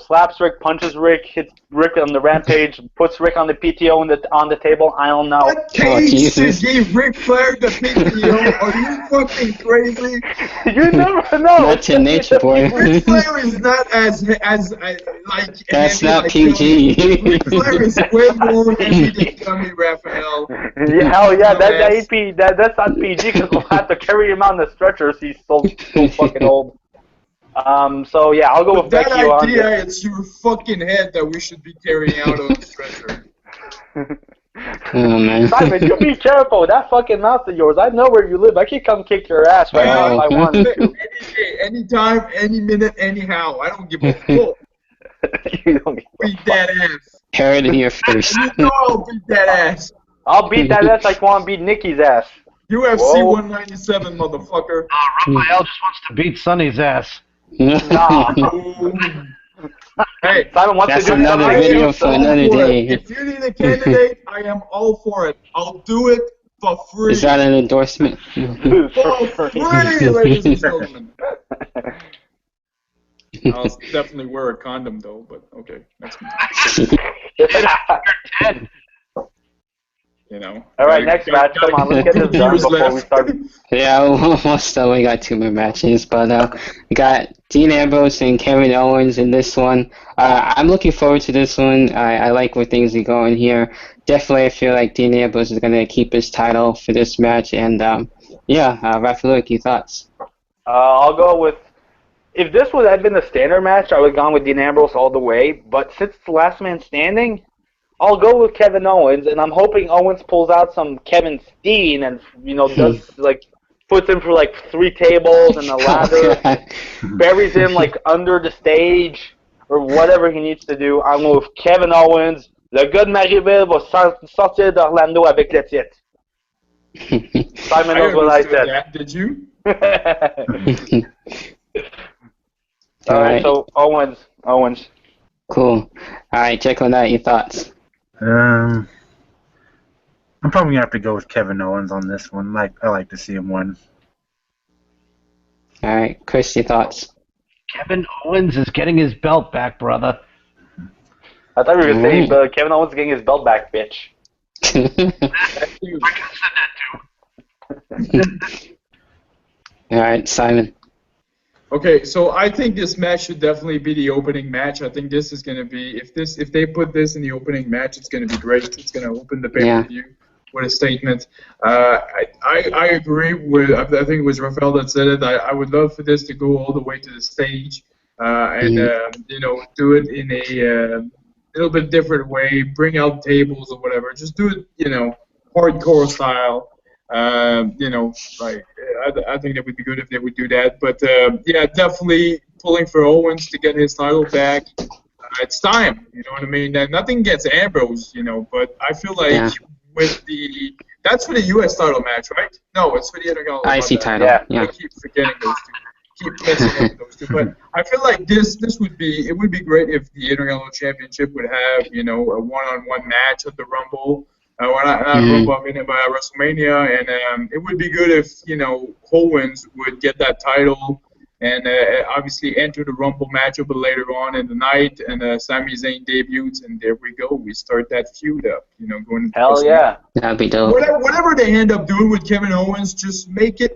slaps Rick, punches Rick, hits Rick on the rampage, puts Rick on the PTO on the table. I don't know. What Paige gave Ric Flair the PTO? Are you fucking crazy? You never know. That's your nature, boy. Ric Flair is not as like. That's not PG. Ric Flair is way more heavy than Dummy Raphael. Yeah, hell yeah, that's not PG because we'll have to carry him on the stretchers. He's so fucking old. So yeah, I'll go with that Becky on idea. this. It's your fucking head that we should be carrying out on the stretcher. Oh, man. Simon, you be careful. That fucking mouth of yours. I know where you live. I could come kick your ass right now if I wanted to. Any day, anytime, any minute, anyhow. I don't give a fuck. You don't give a Beat that ass. Tear it in your face. You know I'll beat that ass. I'll beat that ass like I want to beat Nikki's ass. UFC Whoa. 197, motherfucker. Raphael just wants to beat Sonny's ass. Nah. Hey, Simon wants That's to do another something. video for another day. If you need a candidate, I am all for it. I'll do it for free. Is that an endorsement? For free, ladies and gentlemen. I'll definitely wear a condom, though, but okay. That's All right, next match. Come on, let's get this done before we start. Yeah, almost done. We got 2 more matches, but we got Dean Ambrose and Kevin Owens in this one. I'm looking forward to this one. I like where things are going here. Definitely, I feel like Dean Ambrose is going to keep his title for this match, and Raphael, your thoughts? I'll go with. If this had been a standard match, I would have gone with Dean Ambrose all the way. But since it's the last man standing, I'll go with Kevin Owens, and I'm hoping Owens pulls out some Kevin Steen and does puts him for 3 tables and a ladder, buries him under the stage or whatever he needs to do. I'm going with Kevin Owens. Le gars de Marieville va sortir d'Orlando avec le titre. Simon knows what I said. That, did you? All right, so Owens. Cool. All right, check on that. Your thoughts? I'm probably gonna have to go with Kevin Owens on this one. I like to see him win. All right, Chris, your thoughts? Kevin Owens is getting his belt back, brother. I thought you were going to say Alright. Kevin Owens getting his belt back, bitch. That's huge. I could have said that too. Alright, Simon. Okay, so I think this match should definitely be the opening match. I think this is gonna be if they put this in the opening match, it's gonna be great. It's gonna open the pay-per-view with a statement. I agree with I think it was Rafael that said it. I would love for this to go all the way to the stage and do it in a little bit different way. Bring out tables or whatever. Just do it hardcore style. I think that would be good if they would do that. But yeah, definitely pulling for Owens to get his title back. It's time. You know what I mean? And nothing gets Ambrose, but I feel like with that's for the U.S. title match, right? No, it's for the Intercontinental. IC title. Yeah. I keep forgetting those two. Keep messing up with those two. But I feel like this would be great if the Intercontinental Championship would have a one-on-one match at the Rumble. Rumble, I mean, by WrestleMania, and it would be good if Owens would get that title and obviously enter the Rumble match a bit later on in the night, and Sami Zayn debuts, and there we go. We start that feud up, going into Hell WrestleMania. yeah. That'd be dope. Whatever they end up doing with Kevin Owens, just make it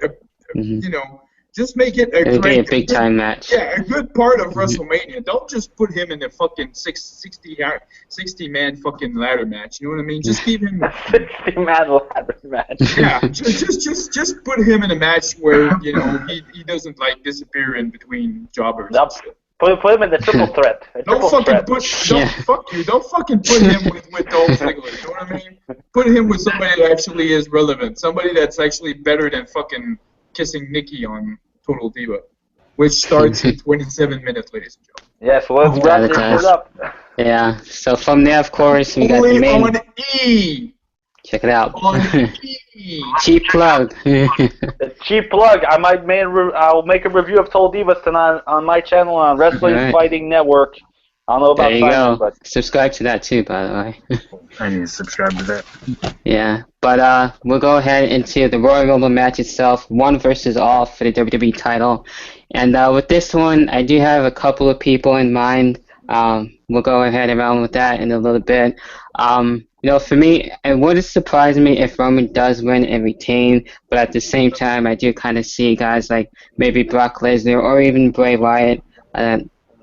just make it It'd be a big time match. Yeah, a good part of WrestleMania. Don't just put him in a fucking 60-man fucking ladder match. You know what I mean? Just keep him. 60-man ladder match. Yeah, just put him in a match where he doesn't disappear in between jobbers. Nope. Put him in the triple threat. Don't fucking put him with Dolph Ziggler. You know what I mean? Put him with somebody that actually is relevant. Somebody that's actually better than fucking kissing Nikki on Total Diva, which starts in 27 minutes, ladies and gentlemen. Yeah, so let's wrap this shit up. Yeah, so from there, of course, we got Only the main. on E. Check it out. On E. Cheap plug. The cheap plug. I'll make a review of Total Divas tonight on my channel on Wrestling Alright. Fighting Network. I don't know about There you Simon, go. but Subscribe to that too, by the way. I need to subscribe to that. Yeah, but we'll go ahead into the Royal Rumble match itself, one versus all for the WWE title. And with this one, I do have a couple of people in mind. We'll go ahead and run with that in a little bit. For me, it wouldn't surprise me if Roman does win and retain, but at the same time, I do kind of see guys like maybe Brock Lesnar or even Bray Wyatt.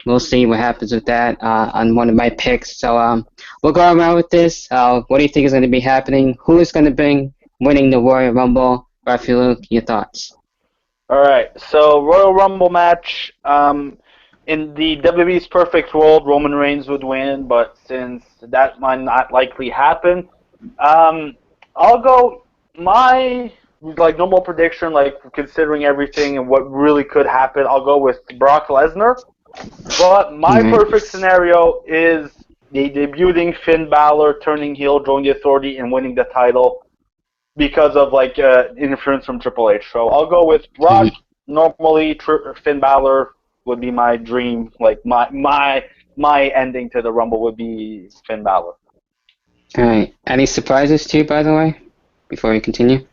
We'll see what happens with that on one of my picks. So we'll go around with this. What do you think is going to be happening? Who is going to be winning the Royal Rumble? Raphael, your thoughts? all right. So Royal Rumble match. In the WWE's perfect world, Roman Reigns would win, but since that might not likely happen, I'll go my normal prediction, considering everything and what really could happen. I'll go with Brock Lesnar. But my perfect scenario is the debuting Finn Balor turning heel, joining the Authority, and winning the title because of interference from Triple H. So I'll go with Brock. Normally, Finn Balor would be my dream. My ending to the Rumble would be Finn Balor. All right. Any surprises too, by the way, before we continue?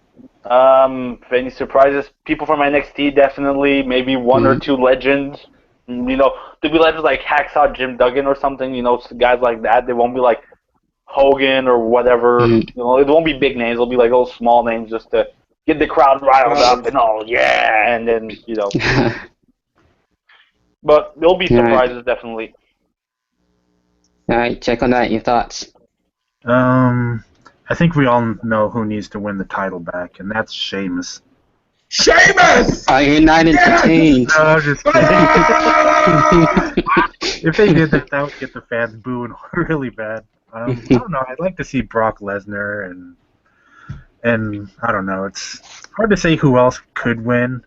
Any surprises? People from NXT definitely. Maybe one or two legends. There'll be legends like Hacksaw Jim Duggan or something. Guys like that. They won't be like Hogan or whatever. It won't be big names. It'll be little small names just to get the crowd riled up and all. Yeah, and then But there'll be surprises definitely. All right, check on that. Your thoughts? I think we all know who needs to win the title back, and that's Sheamus. Sheamus! Are you not entertained? No, I'm just kidding. If they did that, that would get the fans booing really bad. I don't know. I'd like to see Brock Lesnar, and I don't know. It's hard to say who else could win.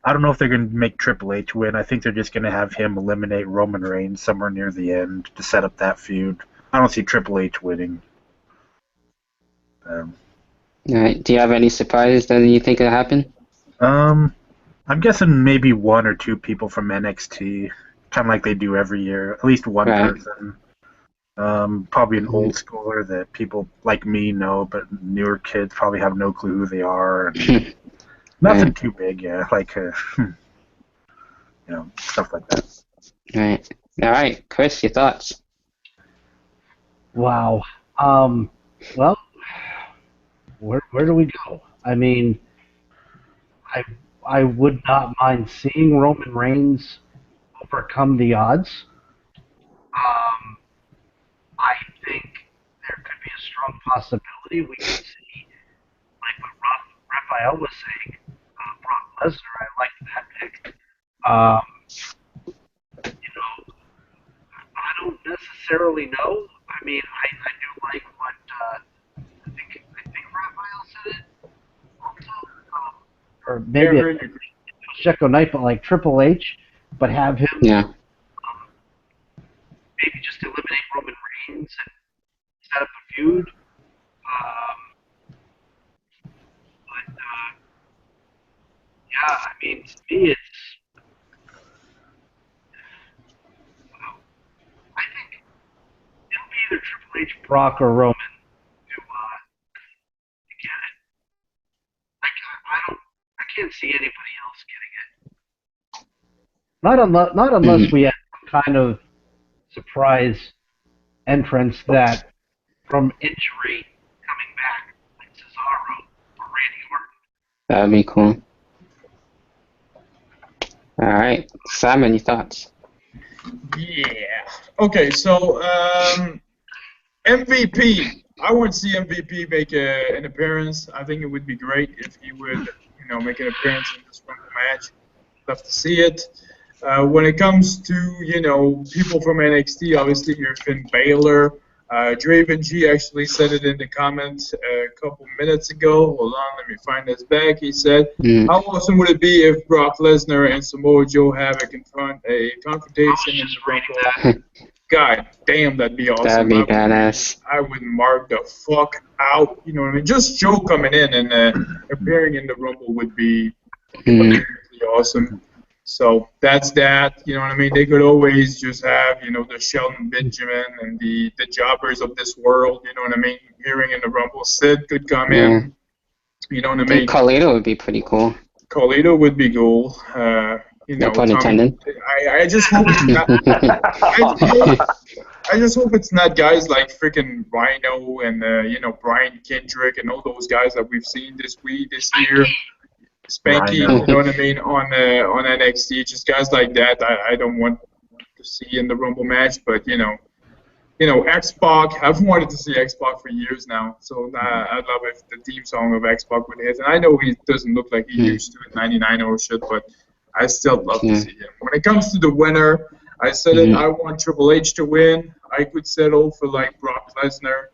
I don't know if they're going to make Triple H win. I think they're just going to have him eliminate Roman Reigns somewhere near the end to set up that feud. I don't see Triple H winning. All right. Do you have any surprises that you think will happen? I'm guessing maybe one or two people from NXT, kind of like they do every year. At least one person. Probably an old schooler that people like me know, but newer kids probably have no clue who they are. And nothing too big, yeah. Stuff like that. All right. Chris, your thoughts? Wow. Well, where do we go? I mean, I I would not mind seeing Roman Reigns overcome the odds. Um, I think there could be a strong possibility we could see, like what Raphael was saying, Brock Lesnar. I like that pick. You know, I don't necessarily know. I mean, I do like what I think Raphael said it also, or Yeah, maybe a very good. Checo Knight, but like Triple H, but have him Yeah. maybe just eliminate Roman Reigns and set up a feud. But yeah, I mean, to me, it's I think it'll be either Triple H, Brock, or Roman to get it. I don't, I can't see anybody else getting it. Not unless we have some kind of surprise entrance that from injury coming back, like Cesaro or Randy Orton. That'd be cool. All right, Simon, your thoughts? Yeah. Okay, so MVP. I want to see MVP make an appearance. I think it would be great if he would, make an appearance in this Rumble match. Love to see it. When it comes to, people from NXT, obviously you're Finn Balor. Draven G actually said it in the comments a couple minutes ago. Hold on, let me find this back. He said, "How awesome would it be if Brock Lesnar and Samoa Joe have a confrontation in the Rumble?" God damn, that'd be awesome. That'd be badass. I would mark the fuck out. You know what I mean? Just Joe coming in and appearing in the Rumble would be awesome. So that's that. You know what I mean? They could always just have, the Shelton Benjamin and the jobbers of this world. You know what I mean? Appearing in the Rumble. Sid could come in. You know what I I mean? think Carlito would be pretty cool. Carlito would be cool. No pun intended. I just hope it's not. I just hope it's not guys like freaking Rhino and Brian Kendrick and all those guys that we've seen this year. Spanky, Rhino. you know what I mean, on NXT. Just guys like that. I don't want to see in the Rumble match, but X-Pac. I've wanted to see X-Pac for years now, so I'd love if the theme song of X-Pac would hit. And I know he doesn't look like he used to in '99 or shit, but I still love to see him. When it comes to the winner, I said it. I want Triple H to win. I could settle for like Brock Lesnar.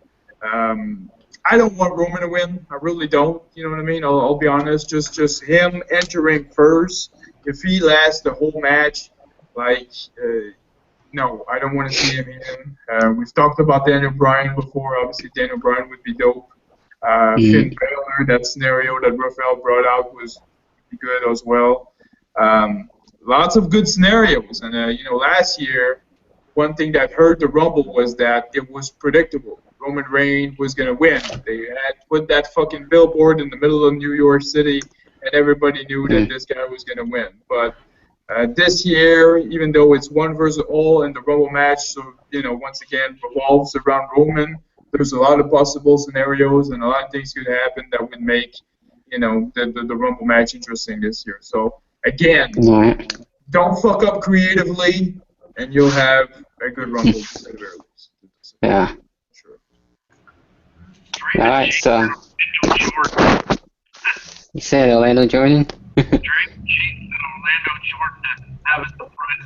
I don't want Roman to win. I really don't. You know what I mean? I'll be honest. Just him entering first. If he lasts the whole match, no, I don't want to see him in. We've talked about Daniel Bryan before. Obviously, Daniel Bryan would be dope. Finn Balor, that scenario that Raphael brought out was good as well. Lots of good scenarios. And, last year, one thing that hurt the Rumble was that it was predictable. Roman Reigns was going to win. They had put that fucking billboard in the middle of New York City, and everybody knew that this guy was going to win. But this year, even though it's one versus all in the Rumble match, so, once again, revolves around Roman, there's a lot of possible scenarios and a lot of things could happen that would make, the Rumble match interesting this year. So, again, don't fuck up creatively, and you'll have a good Rumble at the very least. Yeah. All right, so you said Orlando Jordan? Orlando Jordan have a surprise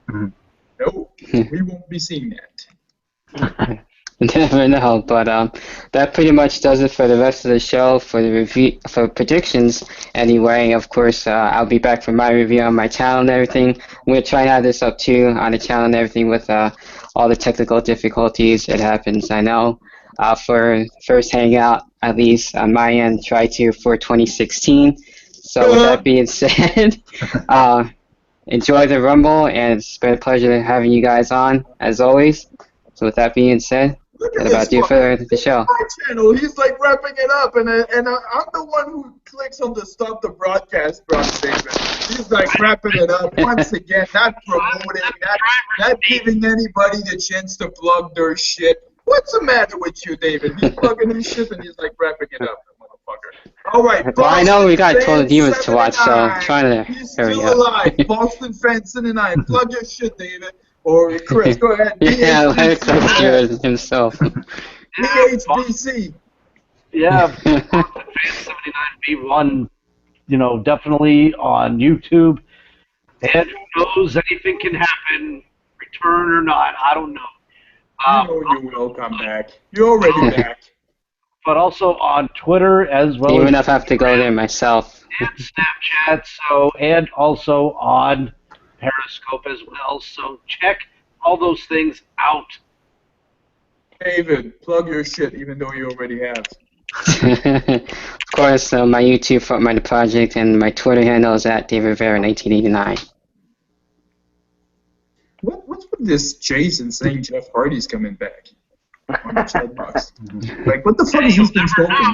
entrance. No, we won't be seeing that. Never know, but that pretty much does it for the rest of the show for the review for predictions. Anyway, of course, I'll be back for my review on my channel and everything. I'm gonna try and have this up too on the channel and everything with all the technical difficulties. It happens, I know. For first hangout, at least on my end, try to for 2016. So with that being said, enjoy the Rumble, and it's been a pleasure having you guys on as always. So with that being said, Look at What about this you for fucker. the show? My channel. He's like wrapping it up, and I'm the one who clicks on the stop the broadcast statement. He's like wrapping it up once again, not promoting, not giving anybody the chance to plug their shit. What's the matter with you, David? He's plugging his shit and he's like wrapping it up, motherfucker. All right, Well, I know we got Total Boston Demons to watch, so I'm 79. trying to He's hurry still up. alive. Boston fan 79. Plug your shit, David. Or Chris, go ahead. Yeah, let BHBC. Chris do it himself. BHBC. Yeah, Fan 79V1, definitely on YouTube. And who knows, anything can happen, return or not, I don't know. You know you will come back. You're already back. But also on Twitter as well Even as if I have to go there myself. and Snapchat, and also on Periscope as well. So check all those things out. David, plug your shit even though you already have. Of course, my YouTube Fortminorproject and my Twitter handle is at DavidRivera1989. What's with this Jason saying Jeff Hardy's coming back on the chat box? Like, what the fuck is this thing smoking? Oh,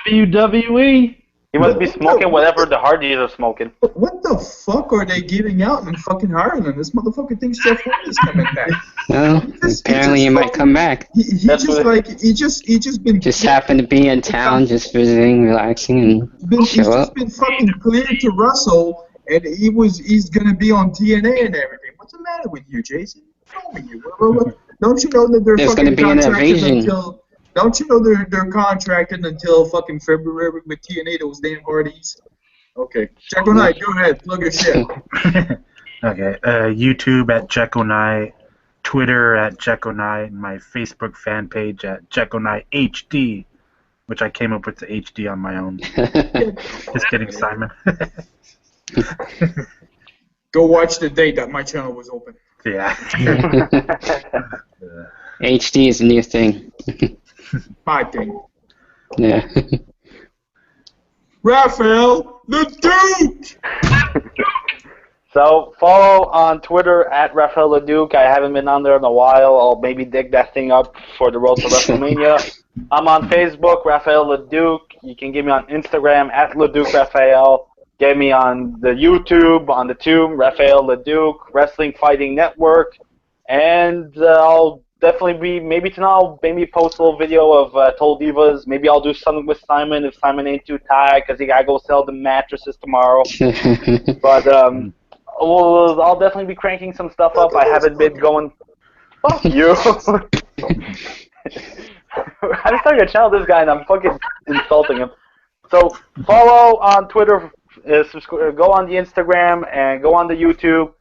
it's WWE. He must be smoking whatever the Hardys are smoking. What the fuck are they giving out in fucking Ireland? This motherfucker thinks Jeff Hardy's coming back. Well, apparently he might come back. He That's just what- like he just been Just happened to be in town, just visiting, relaxing, and he's show just up. been fucking cleared to Russell, and he's gonna be on TNA and everything. What's the matter with you, Jason? Tell me, don't you know that they're There's fucking gonna be an contracted invasion. until? Don't you know they're contracted until fucking February with TNA? Those damn Hardys. Okay, Jacko Knight, go ahead, plug your shit. Okay, YouTube at Jacko Knight, Twitter at Jacko Knight, and my Facebook fan page at Jacko Knight HD, which I came up with the HD on my own. Just kidding, Simon. Go watch the date that my channel was open. Yeah. HD is a new thing. My thing. Yeah. Raphael, the Duke. So follow on Twitter at Raphael LeDuc. I haven't been on there in a while. I'll maybe dig that thing up for the road to WrestleMania. I'm on Facebook, Raphael LeDuc. You can get me on Instagram at LeDuc Raphael. Get me on the YouTube, on the Tomb, Raphael LeDuc, Wrestling Fighting Network. And I'll definitely be, maybe tonight I'll maybe post a little video of Total Divas. Maybe I'll do something with Simon if Simon ain't too tired because he got to go sell the mattresses tomorrow. But well, I'll definitely be cranking some stuff up. I haven't been going. Fuck you! I'm starting to channel this guy and I'm fucking insulting him. So follow on Twitter, go on the Instagram, and go on the YouTube.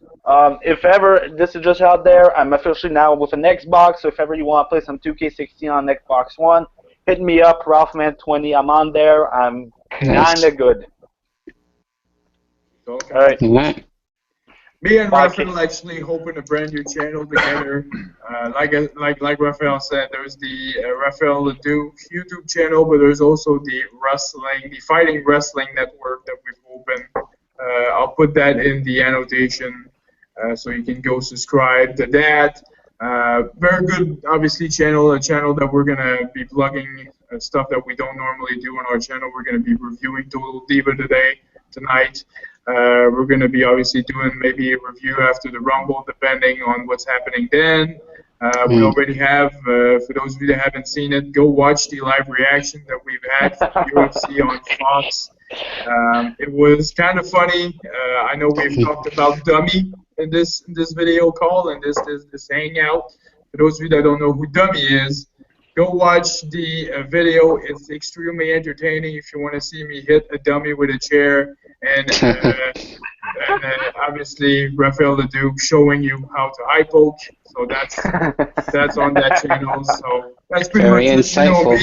If ever, this is just out there, I'm officially now with an Xbox, so if ever you want to play some 2K16 on Xbox One, hit me up, Ralphman20. I'm on there. I'm kind of good. Okay. All right. Alright. Me and Okay. Raphael actually opened a brand new channel together. Like Raphael said, there's the Raphael LeDuc YouTube channel, but there's also the Fighting Wrestling Network that we've opened. I'll put that in the annotation, so you can go subscribe to that. Very good, obviously, a channel that we're gonna be plugging stuff that we don't normally do on our channel. We're gonna be reviewing Total Diva tonight. We're going to be obviously doing maybe a review after the Rumble, depending on what's happening then. We already have, for those of you that haven't seen it, go watch the live reaction that we've had for the UFC on Fox. It was kind of funny. I know we've talked about Dummy in this video call and this hangout. For those of you that don't know who Dummy is, go watch the video. It's extremely entertaining if you want to see me hit a dummy with a chair. And obviously Raphael LeDuc showing you how to eye poke. So that's on that channel. So that's pretty Very much it. You know insightful.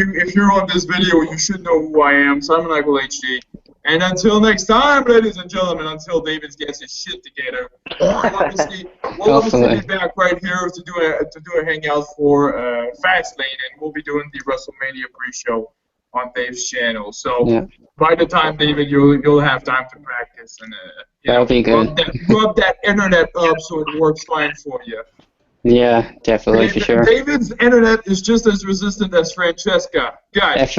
me. If you're on this video, you should know who I am. Simon Michael HD. And until next time, ladies and gentlemen, until David gets his shit together, we'll obviously be back right here to do a hangout for Fastlane, and we'll be doing the WrestleMania pre-show on Dave's channel. So by the time, David, you'll have time to practice and That'll be good. rub that internet up so it works fine for you. Yeah, definitely, for sure. David's internet is just as resistant as Francesca. Guys,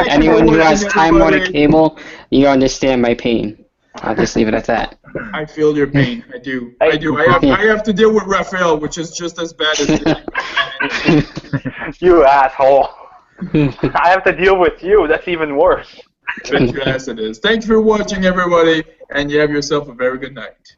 Anyone who has Time Warner everybody. cable, you understand my pain. I'll just leave it at that. I feel your pain. I do. Hey. I do. I have to deal with Raphael, which is just as bad as You asshole. I have to deal with you. That's even worse. Bet your ass it is. Thanks for watching, everybody, and you have yourself a very good night.